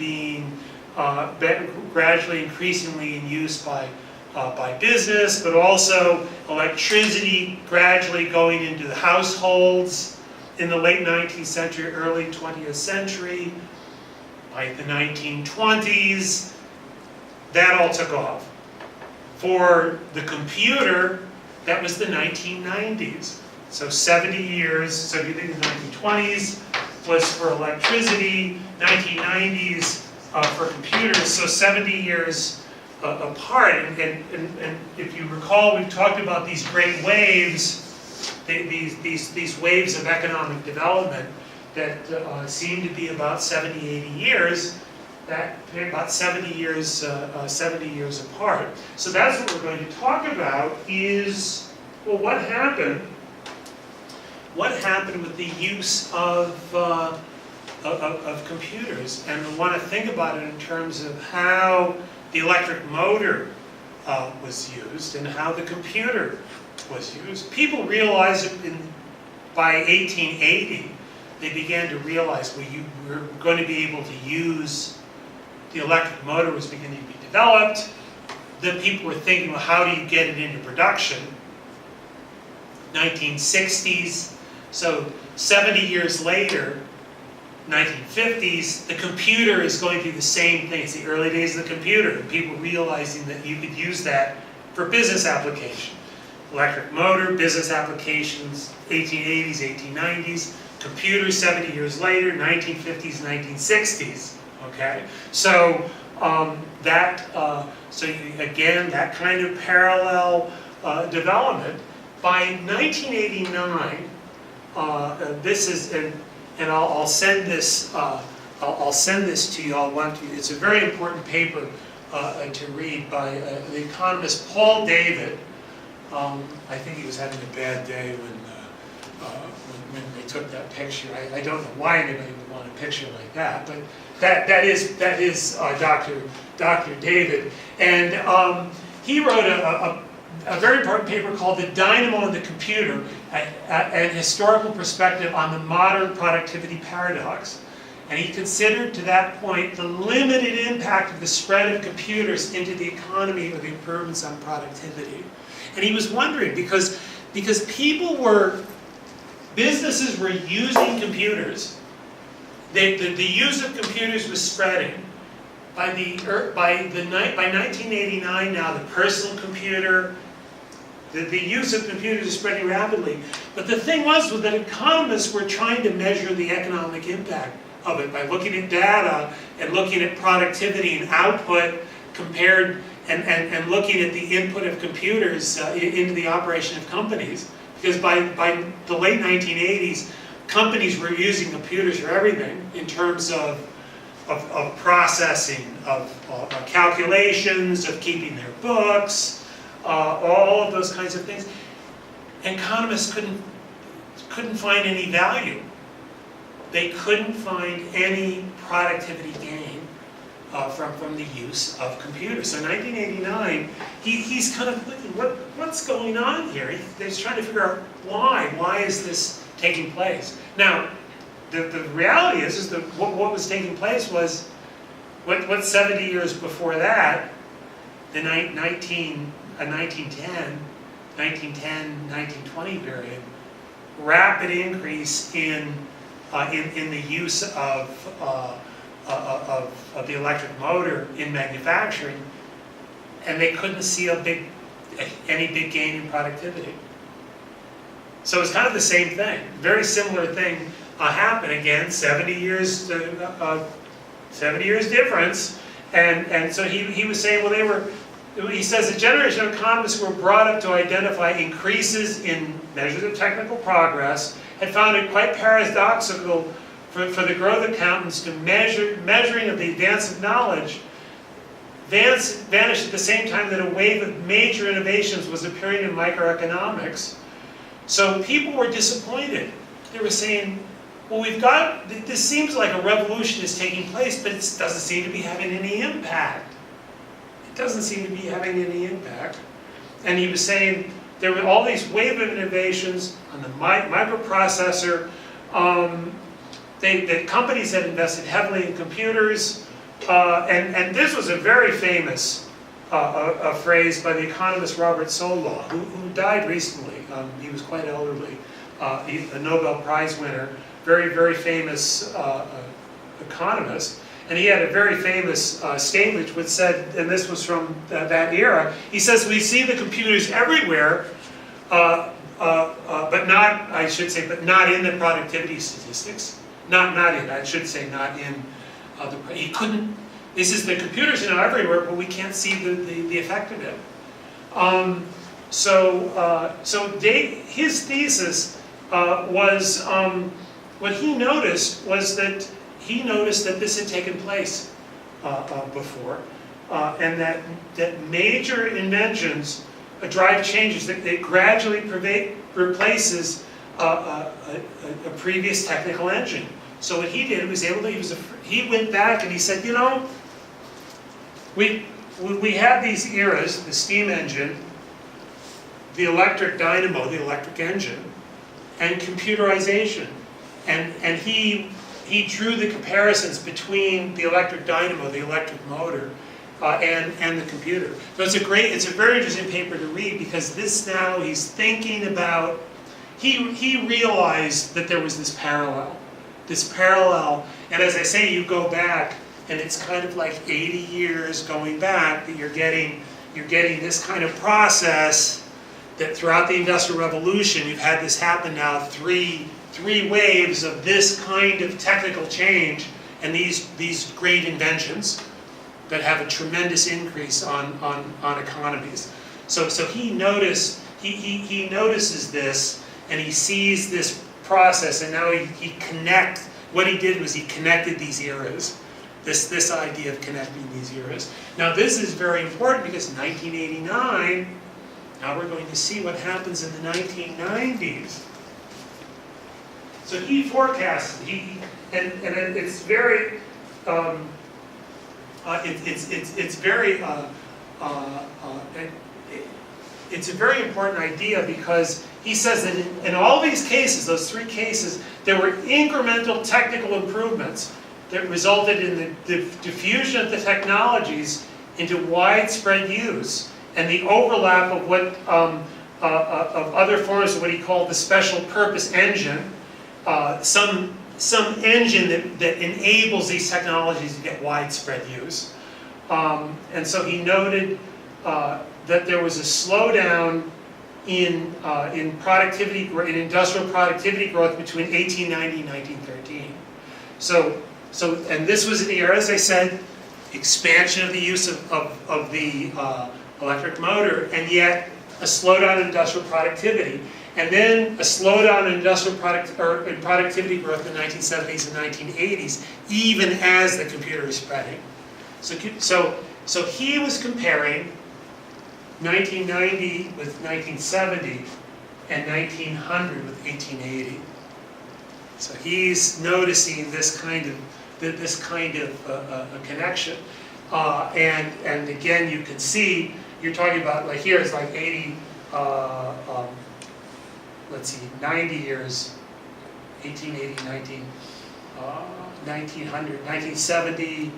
increasingly in use by business, but also electricity gradually going into the households in the late 19th century, early 20th century. By the 1920s, that all took off. For the computer, that was the 1990s. So 70 years, so if you think of the 1920s was for electricity, 1990s for computers, so 70 years apart. And if you recall, we've talked about these great waves, these waves of economic development that seem to be about 70, 80 years, that about 70 years apart. So that's what we're going to talk about is, well, what happened with the use of computers, and we want to think about it in terms of how the electric motor was used and how the computer was used. People realized by 1880, they began to realize we're going to be able to use, the electric motor was beginning to be developed. Then people were thinking, well, how do you get it into production? 1960s, so 70 years later, 1950s, the computer is going through the same thing. It's the early days of the computer, and people realizing that you could use that for business application. Electric motor, business applications, 1880s, 1890s, computers 70 years later, 1950s, 1960s. Okay, so again, that kind of parallel development. By 1989, this is, and I'll send this. I'll send this to you. It's a very important paper to read by the economist Paul David. I think he was having a bad day when they took that picture. I don't know why anybody would want a picture like that, but that is Dr. David, and he wrote a very important paper called "The Dynamo and the Computer: An Historical Perspective on the Modern Productivity Paradox." And he considered to that point the limited impact of the spread of computers into the economy or the improvements on productivity. And he was wondering, because businesses were using computers, the use of computers was spreading. By 1989 now, the personal computer, the use of computers is spreading rapidly. But the thing was that economists were trying to measure the economic impact of it by looking at data and looking at productivity and output compared and looking at the input of computers into the operation of companies. Because by the late 1980s, companies were using computers for everything in terms of processing, of calculations, of keeping their books, all of those kinds of things. Economists couldn't find any value. They couldn't find any productivity gain from the use of computers. So in 1989, he's kind of looking, what's going on here? He's trying to figure out why. Why is this taking place? Now, the reality is that what was taking place was, what 70 years before that, the 1910, 1920 period, rapid increase in the use of the electric motor in manufacturing, and they couldn't see any big gain in productivity. So it's kind of the same thing. Very similar thing happened again. 70 years difference, and so he was saying, well, he says a generation of economists who were brought up to identify increases in measures of technical progress had found it quite paradoxical for the growth accountants to measuring of the advance of knowledge vanished at the same time that a wave of major innovations was appearing in microeconomics. So people were disappointed. They were saying, well, this seems like a revolution is taking place, but it doesn't seem to be having any impact. It doesn't seem to be having any impact. And he was saying there were all these wave of innovations on the microprocessor. The companies had invested heavily in computers, and this was a very famous a phrase by the economist Robert Solow, who died recently. He was quite elderly, a Nobel Prize winner, very, very famous economist. And he had a very famous statement which said, and this was from that era, he says, we see the computers everywhere, but not in the productivity statistics. Not in the computers are now everywhere, but we can't see the effect of it. So his thesis was what he noticed was that this had taken place before, and that major inventions drive changes, that it gradually replaces a previous technical engine. So what he did was he went back and he said, you know, we had these eras, the steam engine, the electric dynamo, the electric engine, and computerization. And he drew the comparisons between the electric dynamo, the electric motor, and the computer. So it's a very interesting paper to read, because this now he's thinking about, he realized that there was this parallel, and as I say, you go back, and it's kind of like 80 years going back that you're getting this kind of process that throughout the Industrial Revolution, you've had this happen now, three waves of this kind of technical change and these great inventions that have a tremendous increase on economies. So he notices this, and he sees this process, and now what he did was he connected these eras. This idea of connecting these eras. Now this is very important, because 1989, now we're going to see what happens in the 1990s. So he forecasts, and it's very, it's a very important idea, because he says that in all these cases, those three cases, there were incremental technical improvements that resulted in the diffusion of the technologies into widespread use, and the overlap of of other forms of what he called the special purpose engine, some engine that enables these technologies to get widespread use. And so he noted that there was a slowdown in productivity, in industrial productivity growth between 1890 and 1913. And this was an era, as I said, expansion of the use of the electric motor, and yet a slowdown in industrial productivity, and then a slowdown in industrial productivity growth in the 1970s and 1980s, even as the computer is spreading. So he was comparing 1990 with 1970 and 1900 with 1880. So he's noticing this kind of a connection, and again, you can see, you're talking about, like here it's like 80, let's see, 90 years, 1880, 1900, 1970,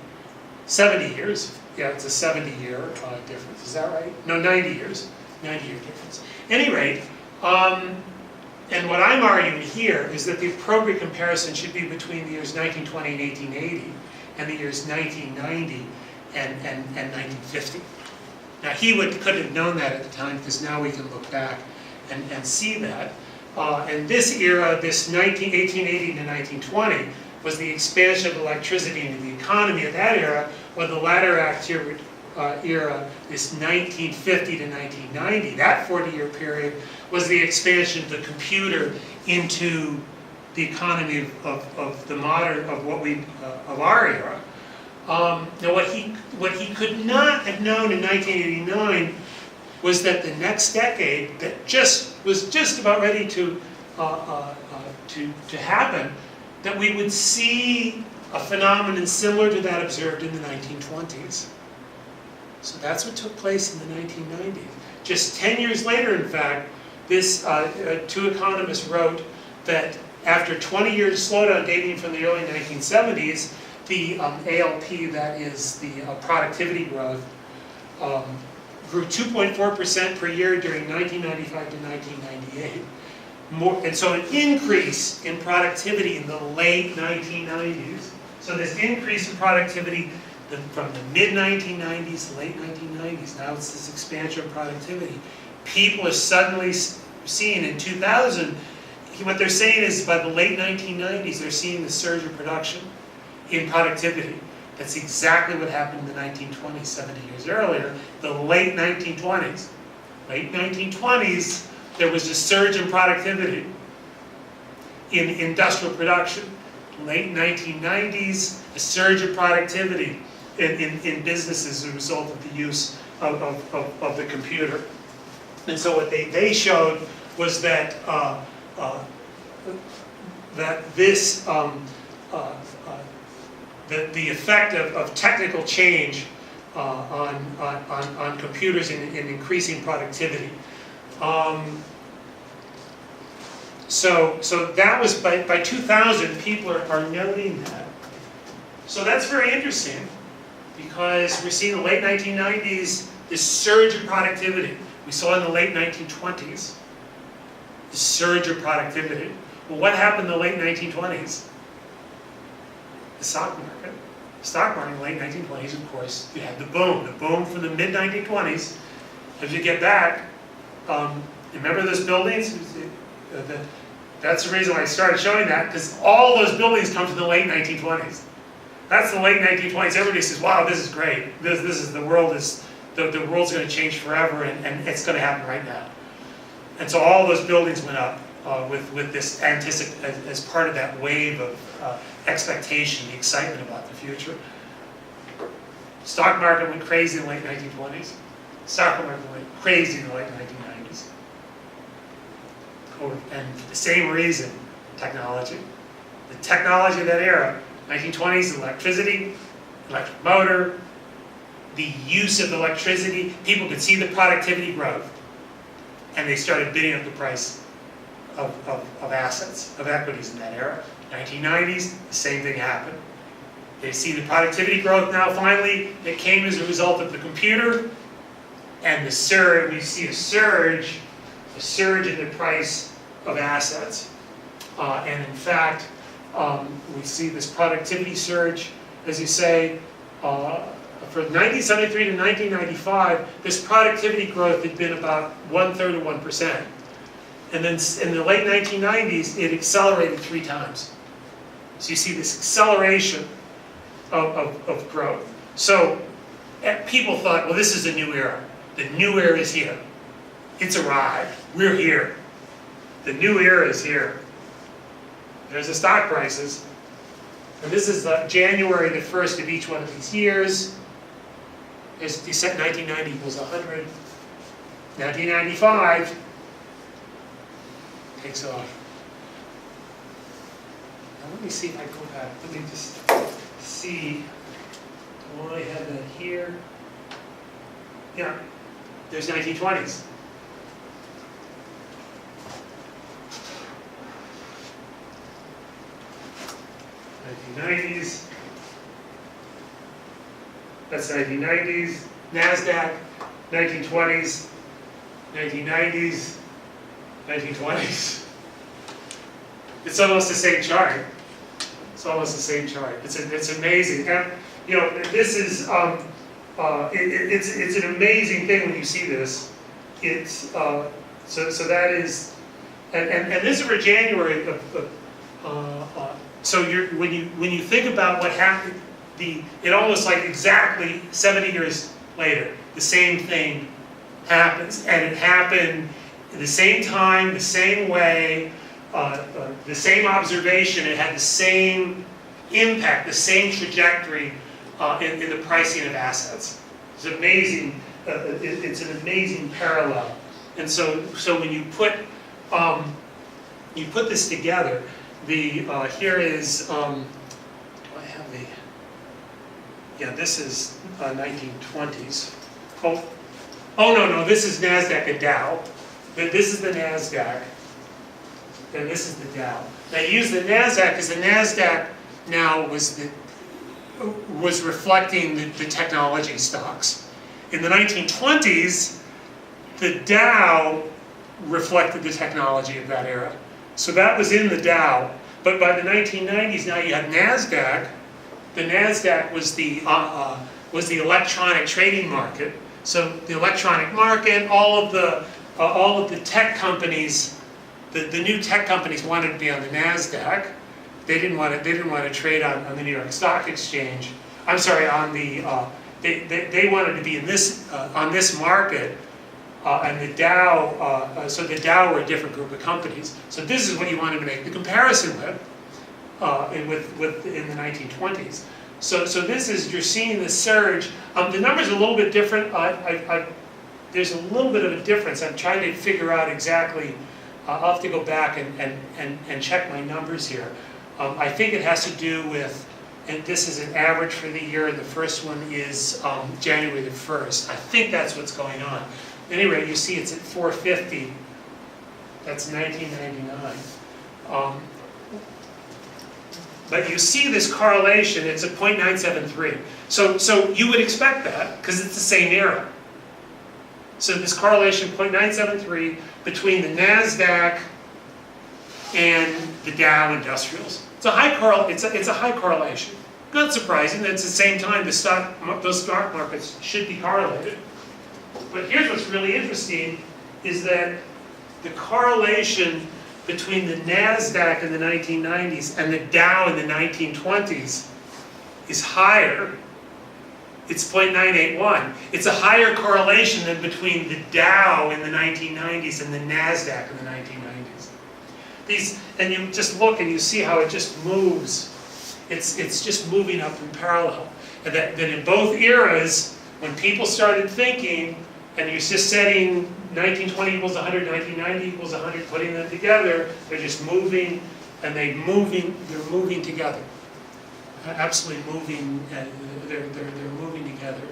70 years. Yeah, it's a 70-year difference. Is that right? No, 90 years. 90-year difference. At any rate, and what I'm arguing here is that the appropriate comparison should be between the years 1920 and 1880 and the years 1990 and 1950. Now he could have known that at the time, because now we can look back and see that. And this era, this 1880 to 1920, was the expansion of electricity into the economy of that era, while the latter era, this 1950 to 1990, that 40-year period, was the expansion of the computer into the economy of the modern, of our era. Now what he could not have known in 1989 was that the next decade, that was just about ready to happen, that we would see a phenomenon similar to that observed in the 1920s. So that's what took place in the 1990s. Just 10 years later, in fact, this two economists wrote that after 20 years slowdown dating from the early 1970s, the ALP, that is the productivity growth, grew 2.4% per year during 1995 to 1998. And so an increase in productivity in the late 1990s. So this increase in productivity from the mid-1990s to late 1990s, now it's this expansion of productivity. People are suddenly seeing in 2000, what they're saying is by the late 1990s, they're seeing the surge of production in productivity. That's exactly what happened in the 1920s, 70 years earlier, the late 1920s. Late 1920s, there was a surge in productivity. in industrial production. Late 1990s, a surge of productivity in businesses as a result of the use of the computer. And so what they showed was that this the effect of technical change on computers in increasing productivity. So that was by 2000, people are noting that. So that's very interesting, because we see in the late 1990s this surge of productivity. We saw in the late 1920s the surge of productivity. Well, what happened in the late 1920s? The stock market. The stock market in the late 1920s, of course, you had the boom from the mid-1920s. As you get back, remember those buildings? That's the reason why I started showing that, because all those buildings come from the late 1920s. That's the late 1920s. Everybody says, "Wow, this is great. This is the world's going to change forever, and it's going to happen right now." And so all those buildings went up with this as part of that wave of expectation, the excitement about the future. Stock market went crazy in the late 1920s. Stock market went crazy in the late 1990s. And for the same reason, technology. The technology of that era, 1920s, electricity, electric motor, the use of electricity, people could see the productivity growth, and they started bidding up the price of assets, of equities in that era. 1990s, the same thing happened. They see the productivity growth now finally, it came as a result of the computer, and the surge, we see a surge in the price of assets. And in fact, we see this productivity surge, as you say, for 1973 to 1995, this productivity growth had been about 1/3 of 1%. And then in the late 1990s, it accelerated 3 times. So you see this acceleration of growth. So people thought, well, this is a new era. The new era is here. It's arrived. We're here. The new era is here. There's the stock prices. And this is January the 1st of each one of these years. As you said, 1990 equals 100. 1995 takes off. Now let me see if I go back. Let me just see. Do I have that here? Yeah, there's 1920s. 1990s. That's 1990s. NASDAQ, 1920s, 1990s, 1920s. It's almost the same chart. It's almost the same chart. It's amazing. And, you know, this is it's an amazing thing when you see this. It's so that is, and this is for January so when you think about what happened, it almost like exactly 70 years later, the same thing happens, and it happened at the same time, the same way, the same observation. It had the same impact, the same trajectory in the pricing of assets. It's amazing. It's an amazing parallel. And so when you put this together, here is do I have the, yeah, this is 1920s. Oh no, this is NASDAQ and Dow. This is the NASDAQ, and this is the Dow. Now I use the NASDAQ because the NASDAQ now was reflecting the technology stocks. In the 1920s, the Dow reflected the technology of that era. So that was in the Dow. But by the 1990s, now you have NASDAQ. The NASDAQ was the electronic trading market. So the electronic market, all of the tech companies, the new tech companies wanted to be on the NASDAQ. They didn't want to trade on the New York Stock Exchange. I'm sorry, on the they wanted to be in this on this market and the Dow, so the Dow were a different group of companies. So this is what you wanted to make the comparison with in the 1920s. So this is, you're seeing the surge. The number's a little bit different. There's a little bit of a difference. I'm trying to figure out exactly. I'll have to go back and check my numbers here. I think it has to do with, and this is an average for the year, and the first one is January the 1st. I think that's what's going on. Anyway, you see it's at 450. That's 1999. But you see this correlation, it's at 0.973. So you would expect that, because it's the same era. So this correlation, 0.973, between the NASDAQ and the Dow Industrials. It's a high correlation. Not surprising, at the same time those stock markets should be correlated. But here's what's really interesting, is that the correlation between the NASDAQ in the 1990s and the Dow in the 1920s is higher. It's 0.981. It's a higher correlation than between the Dow in the 1990s and the NASDAQ in the 1990s. And you just look and you see how it just moves. It's just moving up in parallel. And that in both eras, when people started thinking, and you're just setting 1920 equals 100, 1990 equals 100, putting them together, they're just moving, and they're moving together. Absolutely moving, they're moving together.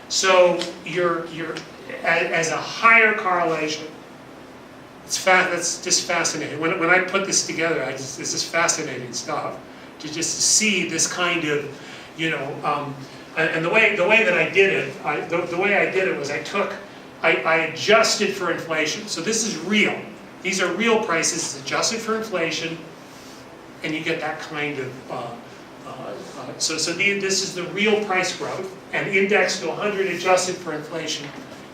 So you're as a higher correlation. That's just fascinating. When I put this together, this is fascinating stuff to just see this kind of, and the way that I did it, the way I did it was I adjusted for inflation. So this is real. These are real prices. It's adjusted for inflation, and you get that kind of. This is the real price growth, and indexed to 100, adjusted for inflation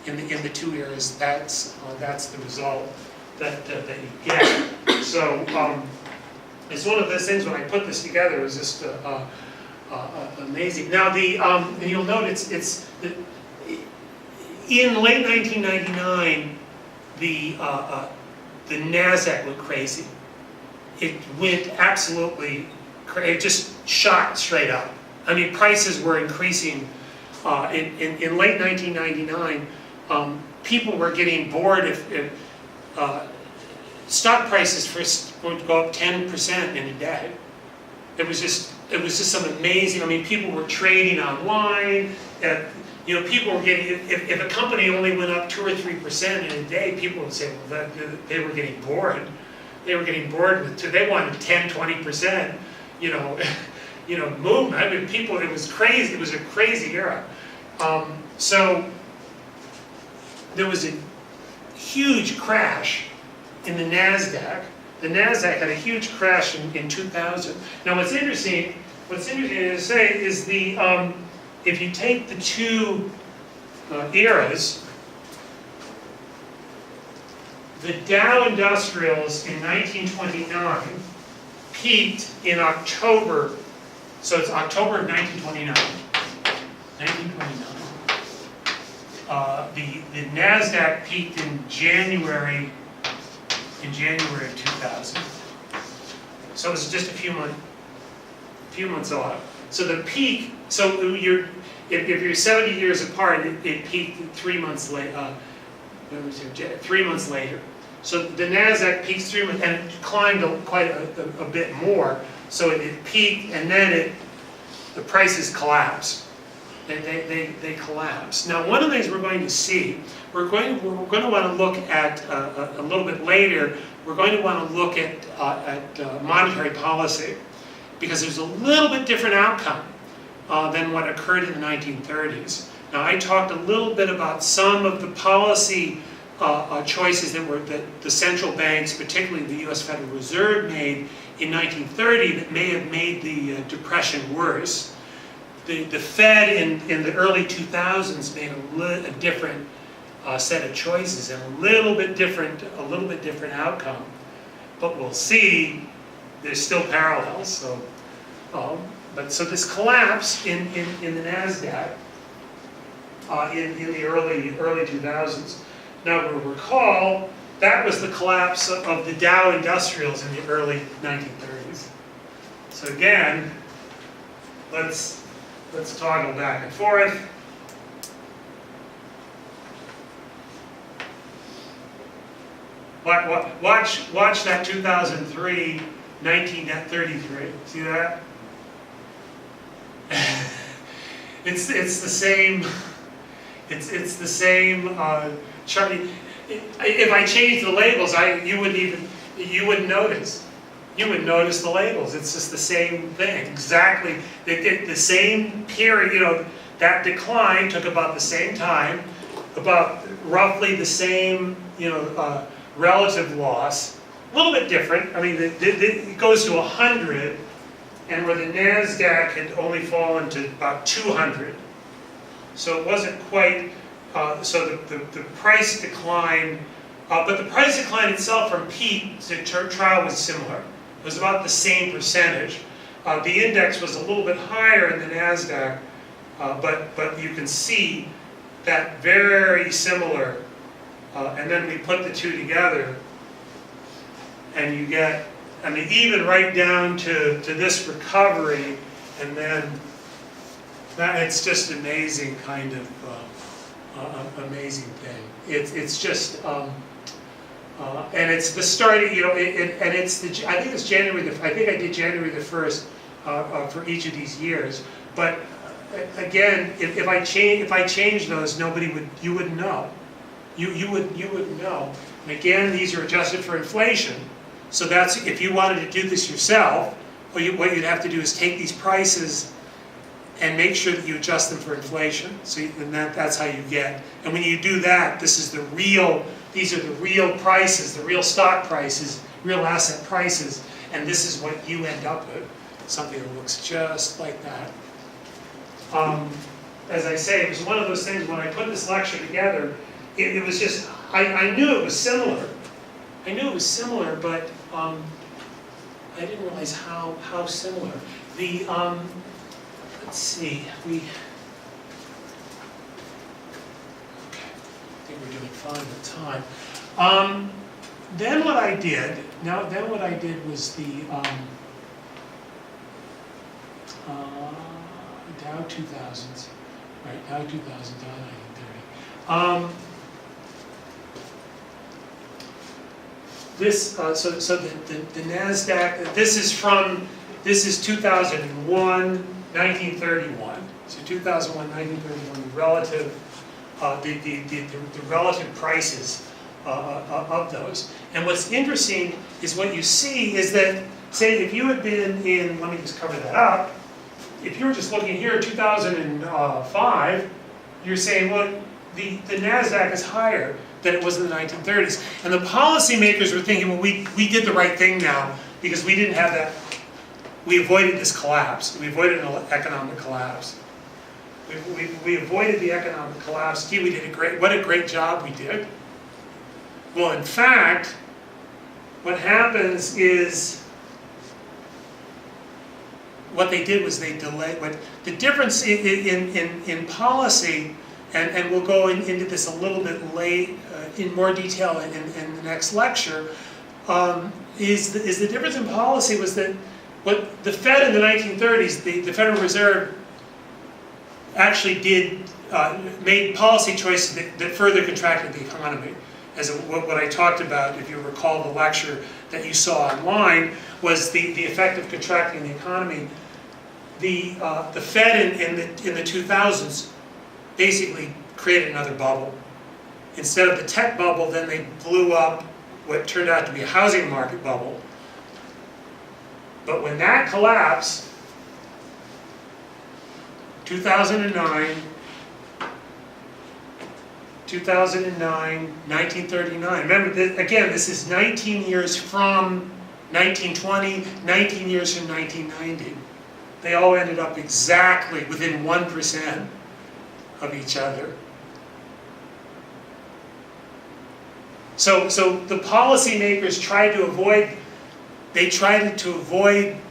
in the two eras. That's the result that you get. So it's one of those things. When I put this together, it was just amazing. Now and you'll note it's in late 1999, the NASDAQ went crazy. It went absolutely crazy. It just shot straight up. I mean, prices were increasing. In late 1999, people were getting bored if stock prices first would go up 10% in a day. It was just some amazing. I mean, people were trading online. People were getting, if a company only went up 2 or 3% in a day, people would say, well, they were getting bored. They were getting bored. They wanted 10, 20%, movement. I mean, it was crazy. It was a crazy era. So there was a huge crash in the NASDAQ. The NASDAQ had a huge crash in 2000. Now, what's interesting to say is if you take the two eras, the Dow Industrials in 1929 peaked in October, so it's October of 1929. The NASDAQ peaked in January of 2000. So it was just a few months off. So the peak, if you're 70 years apart, it peaked 3 months later. 3 months later. So the NASDAQ peaks 3 months, and it climbed quite a bit more. So it peaked, and then the prices collapsed. They collapse. Now, one of the things we're going to see, we're going to want to look at a little bit later. We're going to want to look at monetary policy, because there's a little bit different outcome than what occurred in the 1930s. Now, I talked a little bit about some of the policy choices that the central banks, particularly the U.S. Federal Reserve, made in 1930 that may have made the Depression worse. The Fed in the early 2000s made a different set of choices and a little bit different outcome. But we'll see. There's still parallels. So, so this collapse in the NASDAQ in the early 2000s. Now, recall, that was the collapse of the Dow Industrials in the early 1930s. So again, let's toggle back and forth. Watch that 2003, 1933. See that? It's the same. It's the same chart. If I change the labels, you wouldn't notice. You would notice the labels. It's just the same thing. Exactly the same period. You know, that decline took about the same time, about roughly the same. You know, relative loss. A little bit different. I mean, it goes to 100, and where the NASDAQ had only fallen to about 200. So it wasn't quite. So the price decline, but the price decline itself from peak to trial was similar. It was about the same percentage. The index was a little bit higher in the NASDAQ, but you can see that very similar. And then we put the two together, and you get, I mean, even right down to this recovery, and then that, it's just amazing kind of amazing thing. It's just and it's the starting, you know, and it's the, I think it's January I think I did January the 1st for each of these years. But again, if I change those, you wouldn't know. You wouldn't know. And again, these are adjusted for inflation. So that's, if you wanted to do this yourself, what you'd have to do is take these prices and make sure that you adjust them for inflation. So that's how you get. And when you do that, these are the real prices, the real stock prices, real asset prices, and this is what you end up with. Something that looks just like that. As I say, it was one of those things when I put this lecture together, it was just, I knew it was similar. I knew it was similar, but I didn't realize how similar. Let's see, okay, I think we're doing fine with time. Then what I did was the Dow 2000s, right? Dow 2000, Dow 1930. This so the NASDAQ. This is 2001, 1931. So 2001, 1931. The relative the relative prices of those. And what's interesting is what you see is that, say, if you had been in, let me just cover that up. If you were just looking here, 2005, you're saying, well, the NASDAQ is higher than it was in the 1930s. And the policymakers were thinking, well, we did the right thing now because we didn't have that, we avoided this collapse. We avoided an economic collapse. We avoided the economic collapse. Gee, we did what a great job we did. Well, in fact, what happens is, what they did was they delayed, the difference in policy, and we'll go into this a little bit late, in more detail in the next lecture, is the difference in policy was that what the Fed in the 1930s, the Federal Reserve actually made policy choices that further contracted the economy. As what I talked about, if you recall the lecture that you saw online, was the effect of contracting the economy. The Fed in the 2000s basically created another bubble. Instead of the tech bubble, then they blew up what turned out to be a housing market bubble. But when that collapsed, 2009, 1939. Remember, again, this is 19 years from 1920, 19 years from 1990. They all ended up exactly within 1% of each other. So the policymakers tried to avoid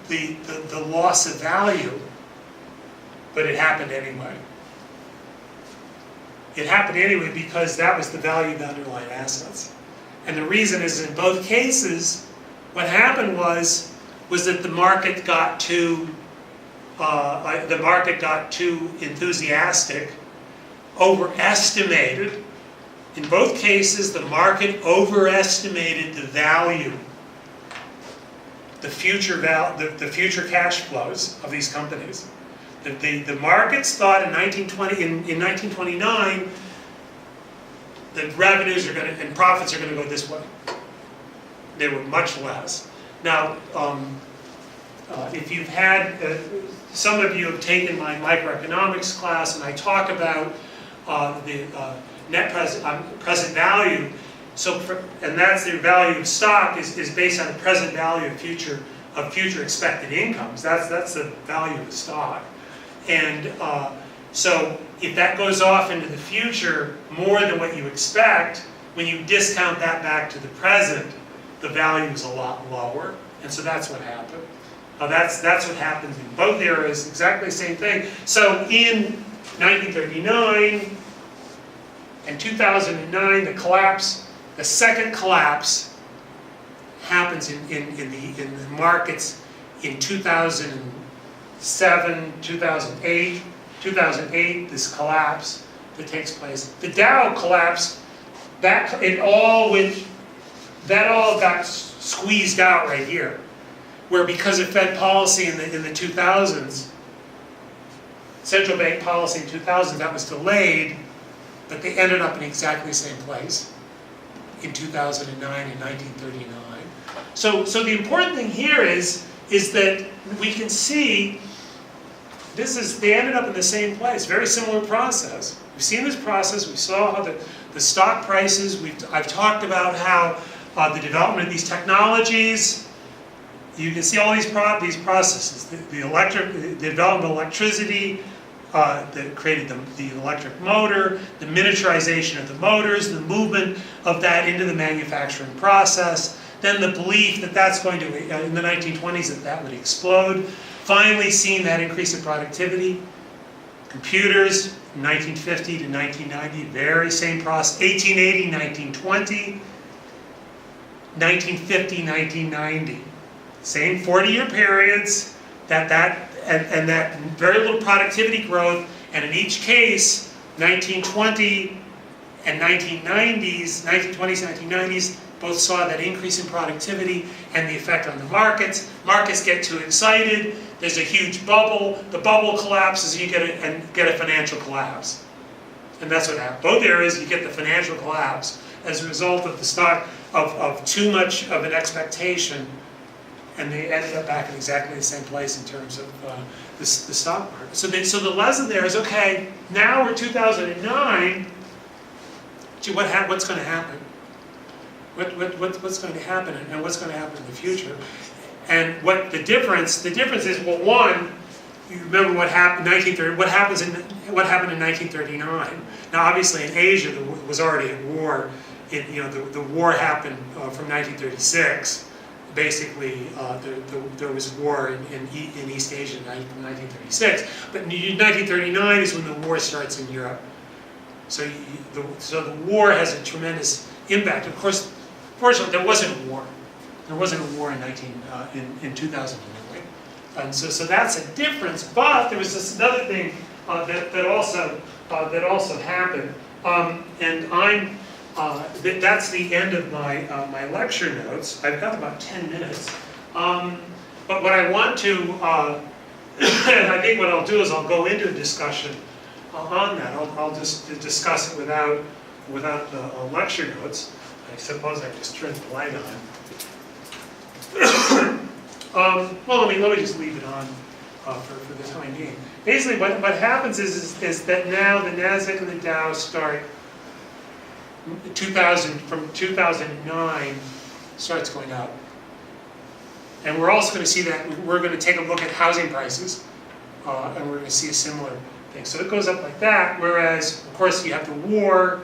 the loss of value, but it happened anyway. It happened anyway because that was the value of the underlying assets. And the reason is, in both cases, what happened was that the market got too enthusiastic, overestimated. In both cases, the market overestimated the value, the future cash flows of these companies. The markets thought in 1929 that revenues are going to and profits are going to go this way. They were much less. Now, if you've had, some of you have taken my microeconomics class, and I talk about the net present value. So, and that's the value of stock is based on the present value of future expected incomes. That's the value of the stock. And so if that goes off into the future more than what you expect, when you discount that back to the present, the value is a lot lower. And so that's what happened. That's what happens in both eras, exactly the same thing. So in 1939 and 2009, the collapse, the second collapse happens in the markets in 2007, 2008. 2008, this collapse that takes place. The Dow collapse, that all got squeezed out right here, where because of Fed policy in the 2000s, central bank policy in 2000, that was delayed, but they ended up in exactly the same place in 2009 and 1939. So the important thing here is that we can see they ended up in the same place, very similar process. We've seen this process, we saw how the stock prices, I've talked about how the development of these technologies, you can see all these processes, the development of electricity, that created the electric motor, the miniaturization of the motors, the movement of that into the manufacturing process, then the belief that that's going to, in the 1920s, that would explode. Finally seeing that increase in productivity. Computers, 1950 to 1990, very same process. 1880, 1920, 1950, 1990. Same 40-year periods, and that very little productivity growth, and in each case, 1920 and 1990s, 1920s, 1990s, both saw that increase in productivity and the effect on the markets. Markets get too excited, there's a huge bubble, the bubble collapses, and you get a financial collapse. And that's what happened. Both areas, you get the financial collapse as a result of the stock, of too much of an expectation, and they ended up back in exactly the same place in terms of the stock market. So the lesson there is, okay, now we're 2009, what's going to happen? What's going to happen, and what's going to happen in the future? And what the difference is, well, one, you remember what happened in 1930. What happened in 1939? Now, obviously, in Asia, there was already a war. The war happened from 1936. Basically, there was war in East Asia in 1936. But in 1939 is when the war starts in Europe. So the war has a tremendous impact. Of course, fortunately, there wasn't a war. There wasn't a war in 2009, and so that's a difference. But there was this another thing that also happened, and that's the end of my my lecture notes. I've got about 10 minutes, but what I want to, and I think what I'll do is I'll go into a discussion on that. I'll just discuss it without the lecture notes. I suppose I just turned the light on. Well, let me just leave it on for the time being. Basically, what happens is that now the Nasdaq and the Dow start from 2009 starts going up, and we're also going to see that we're going to take a look at housing prices, and we're going to see a similar thing. So it goes up like that. Whereas, of course, you have the war.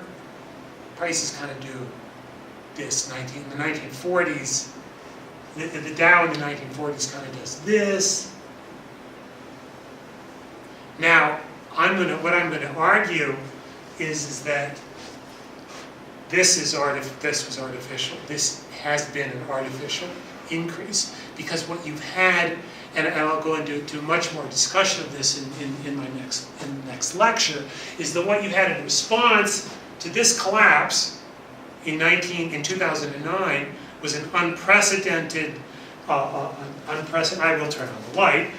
Prices kind of do this. In the 1940s. The Dow in the 1940s kind of does this. Now, what I'm going to argue is that this was artificial. This has been an artificial increase, because what you've had, and I'll go into much more discussion of this in the next lecture, is that what you had in response to this collapse in 2009 was an unprecedented, I will turn on the light.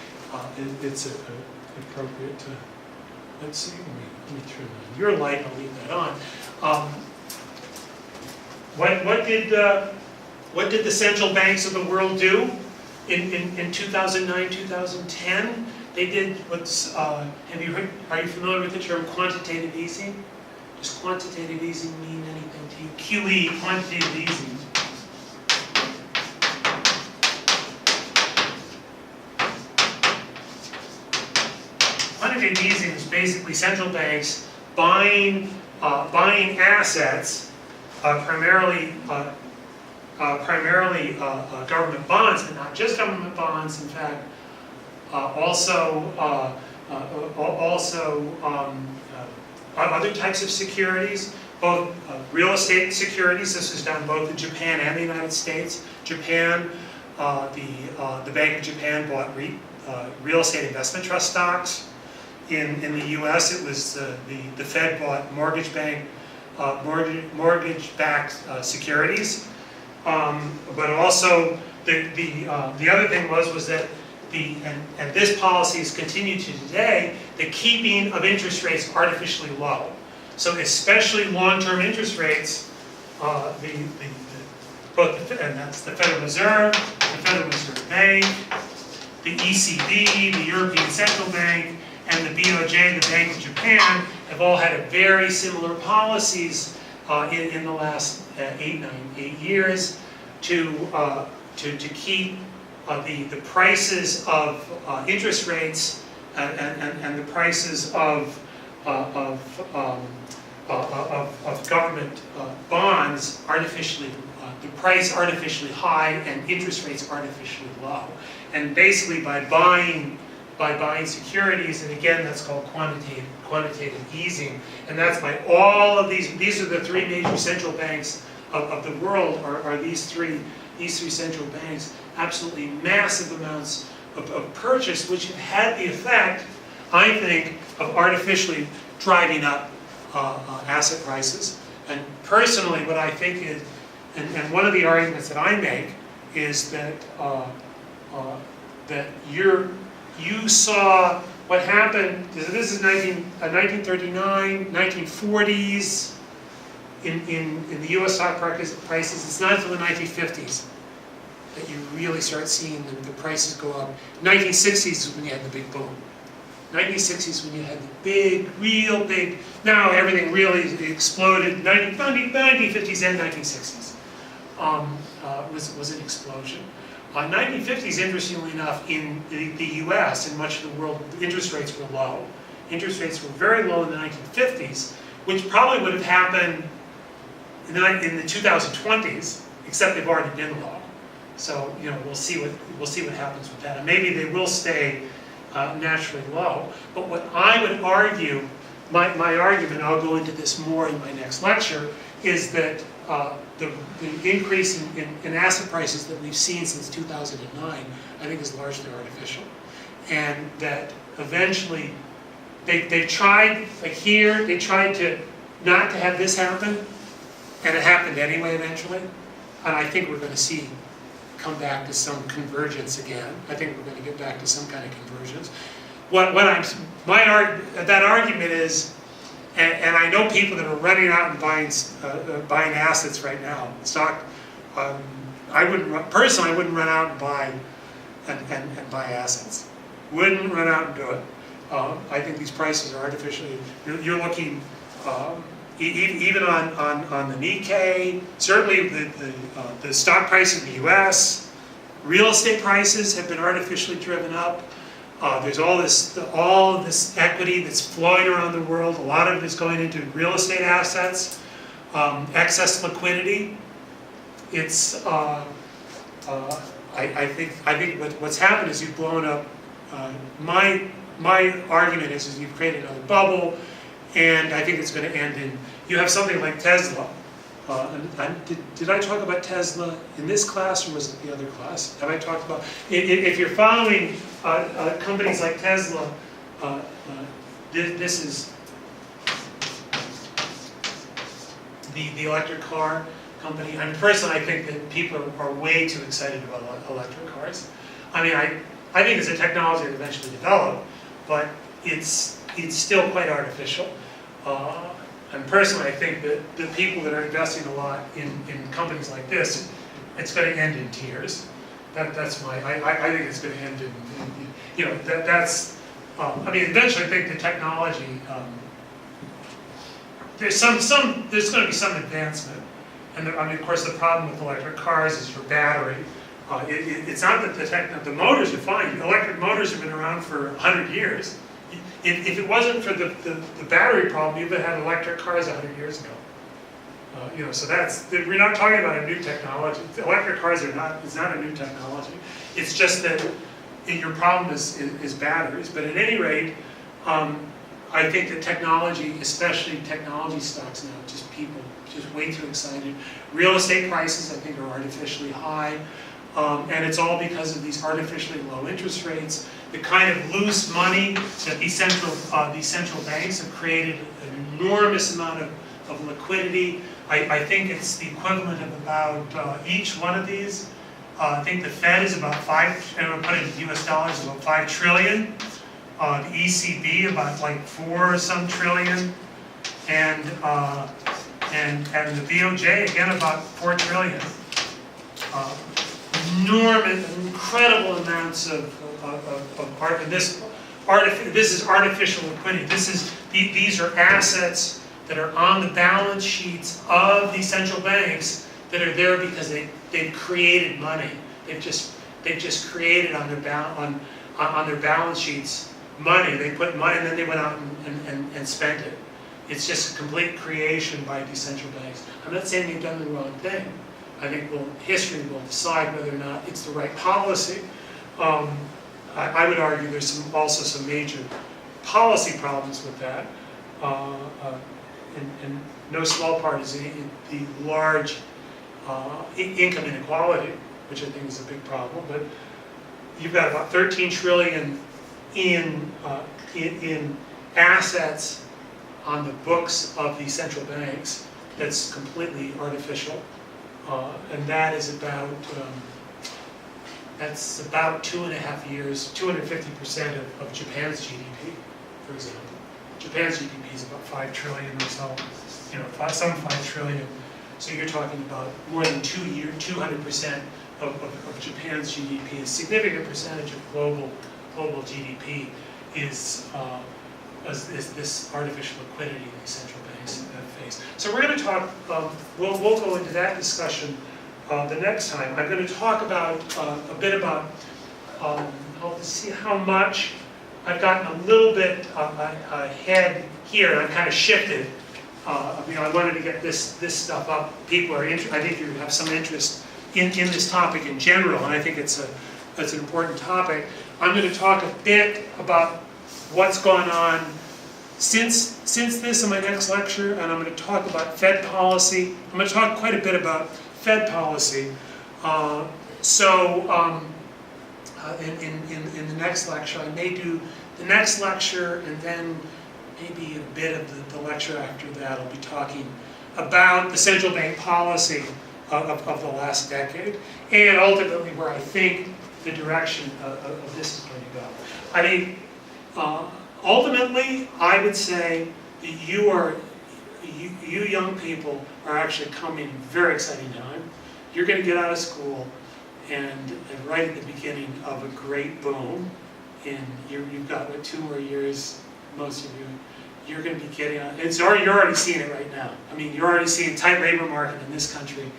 It's appropriate to, let's see, let me turn on your light, I'll leave that on. What did the central banks of the world do in 2009, 2010? They did what's, are you familiar with the term quantitative easing? Does quantitative easing mean anything to you? QE, quantitative easing. Quantitative easing is basically central banks buying assets, primarily government bonds, but not just government bonds. In fact, also other types of securities, both real estate securities. This is done both in Japan and the United States. Japan, the Bank of Japan bought real estate investment trust stocks. In the U.S., it was the Fed bought mortgage-backed securities. But also the other thing was that and this policy has continued to today, the keeping of interest rates artificially low. So especially long-term interest rates, and that's the Federal Reserve, the Federal Reserve Bank, the ECB, the European Central Bank, and the BOJ, the Bank of Japan, have all had very similar policies in the last 8 years to keep the prices of interest rates and the prices of government bonds artificially, the price artificially high and interest rates artificially low. And basically by buying securities, and again that's called quantitative easing, and that's by all of these are the three major central banks of the world, are these three central banks, absolutely massive amounts of purchase, which have had the effect, I think, of artificially driving up asset prices. And personally, what I think is, and one of the arguments that I make is that that you saw what happened. This is 1939, 1940s in the U.S. stock prices. It's not until the 1950s that you really start seeing the prices go up. 1960s is when you had the big boom. 1960s when you had the real big, now everything really exploded. 1950s and 1960s was an explosion. 1950s, interestingly enough, in the U.S. and much of the world, interest rates were low. Interest rates were very low in the 1950s, which probably would have happened in the 2020s, except they've already been low. So we'll see what happens with that, and maybe they will stay naturally low. But what I would argue, my argument, I'll go into this more in my next lecture, is that the increase in asset prices that we've seen since 2009, I think, is largely artificial, and that eventually they tried, like here, they tried to not to have this happen, and it happened anyway eventually, and I think we're going to come back to some convergence again. I think we're going to get back to some kind of convergence. That argument is, and I know people that are running out and buying assets right now. Stock, I wouldn't run out and buy assets. Wouldn't run out and do it. I think these prices are artificially. You're looking even on the Nikkei. Certainly the stock price in the U.S. Real estate prices have been artificially driven up. There's all of this equity that's flowing around the world. A lot of it is going into real estate assets, excess liquidity. It's I think what's happened is you've blown up. My argument is you've created another bubble. and I think it's going to end in, you have something like Tesla. Did I talk about Tesla in this class, or was it the other class? Have I talked about, if you're following companies like Tesla, this is the electric car company. I mean, personally, I think that people are way too excited about electric cars. I mean, I think it's a technology that eventually develop, but it's still quite artificial. And personally, I think that the people that are investing a lot in companies like this, it's going to end in tears. That's my, I think it's going to end in you know, that's, I mean, eventually I think the technology, there's going to be some advancement. And I mean, of course, the problem with electric cars is your battery. It's not that the motors are fine. Electric motors have been around for 100 years. If it wasn't for the battery problem, you would have had electric cars 100 years ago. You know, so we're not talking about a new technology. Electric cars it's not a new technology. It's just that your problem is batteries. But at any rate, I think that technology, especially technology stocks now, people just way too excited. Real estate prices, I think, are artificially high. And it's all because of these artificially low interest rates, the kind of loose money that these central banks have created an enormous amount of liquidity. I think it's the equivalent of about each one of these. I think the Fed is about and put it in US dollars, about 5 trillion. The ECB about like 4 some trillion, and the BOJ again about 4 trillion. Enormous, incredible amounts of art, and this is artificial liquidity. These are assets that are on the balance sheets of these central banks that are there because they've created money. They've just created on their balance sheets money. They put money and then they went out and spent it. It's just a complete creation by these central banks. I'm not saying they've done the wrong thing. I think history will decide whether or not it's the right policy. I would argue there's also some major policy problems with that. And no small part is the large income inequality, which I think is a big problem. But you've got about 13 trillion in assets on the books of the central banks. That's completely artificial. And that is about, that's about 2.5 years, 250% of Japan's GDP, for example. Japan's GDP is about 5 trillion or so, you know, some 5 trillion. So you're talking about more than 200% of Japan's GDP. A significant percentage of global GDP is this artificial liquidity that these central banks face. So we're going to talk, we'll go into that discussion the next time. I'm going to talk about a bit about, I'll see how much I've gotten a little bit ahead here, and I've kind of shifted. You know, I wanted to get this stuff up. People are interested. I think you have some interest in this topic in general, and I think it's an important topic. I'm going to talk a bit about what's gone on since this in my next lecture, and I'm going to talk about Fed policy. I'm going to talk quite a bit about Fed policy. In the next lecture, I may do the next lecture, and then maybe a bit of the lecture after that. I'll be talking about the central bank policy of the last decade, and ultimately where I think the direction of this is going to go. I mean, ultimately, I would say that you young people are actually coming at a very exciting time. You're going to get out of school, and right at the beginning of a great boom, and you've got what, 2 more years, most of you. You're going to be getting out. You're already seeing it right now. I mean, you're already seeing tight labor market in this country,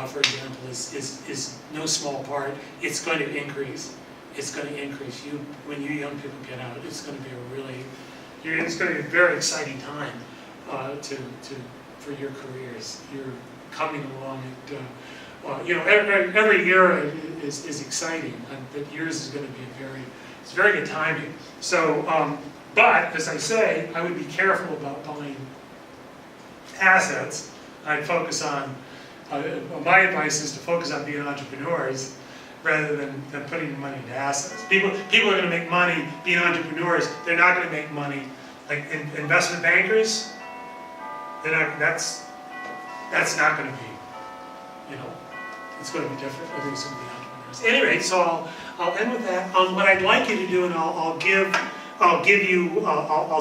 for example, is no small part. It's going to increase. It's going to increase. When you young people get out, it's going to be it's going to be a very exciting time for your careers. You're coming along at, you know, every era is exciting, but yours is going to be very good timing. So But, as I say, I would be careful about buying assets. I'd focus on, my advice is to focus on being entrepreneurs rather than putting money into assets. People are going to make money being entrepreneurs. They're not going to make money like investment bankers. They're not. That's not going to be, it's going to be different. I think it's going to be entrepreneurs. Anyway, so I'll end with that. What I'd like you to do, and I'll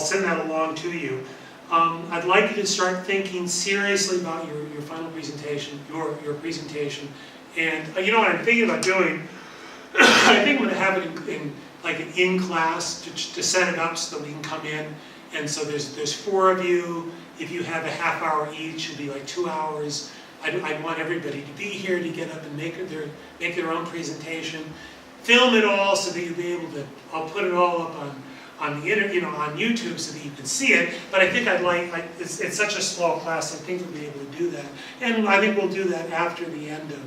send that along to you. I'd like you to start thinking seriously about your final presentation, your presentation. And you know what I'm thinking about doing? I think I'm going to have it in like an in-class to set it up so that we can come in. And so there's 4 of you. If you have a half hour each, it'll be like 2 hours. I want everybody to be here to get up and make their own presentation. Film it all so that you'll be able to. I'll put it all up on the internet, on YouTube, so that you can see it. But I think it's such a small class. I think we'll be able to do that, and I think we'll do that after the end of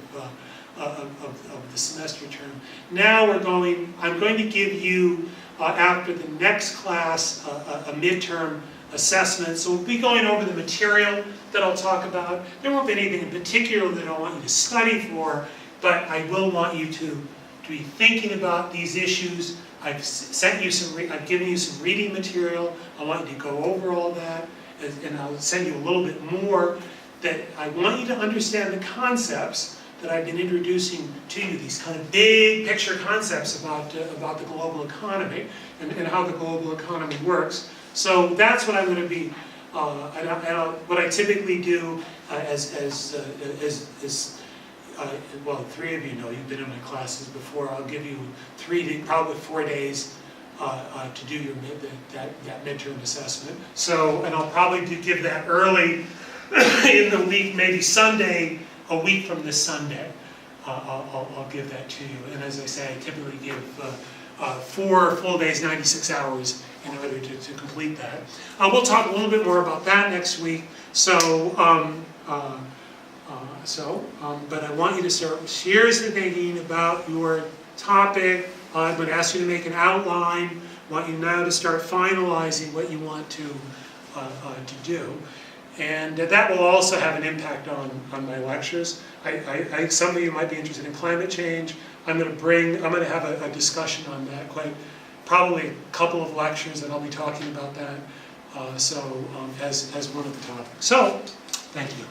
the semester term. Now I'm going to give you after the next class a midterm assessment. So we'll be going over the material that I'll talk about. There won't be anything in particular that I want you to study for, but I will want you to be thinking about these issues. I've given you some reading material. I want you to go over all that, and I'll send you a little bit more. That I want you to understand the concepts that I've been introducing to you. These kind of big picture concepts about the global economy and how the global economy works. So that's what I'm going to be. What I typically do well, 3 of you know, you've been in my classes before. I'll give you probably 4 days to do that midterm assessment. So, and I'll probably give that early in the week, maybe Sunday, a week from this Sunday. I'll give that to you. And as I say, I typically give 4 full days, 96 hours in order to complete that. We'll talk a little bit more about that next week. But I want you to start seriously thinking about your topic. I'm going to ask you to make an outline. I want you now to start finalizing what you want to do. And that will also have an impact on my lectures. Some of you might be interested in climate change. I'm going to have a discussion on that, probably a couple of lectures, and I'll be talking about that as one of the topics. So, thank you.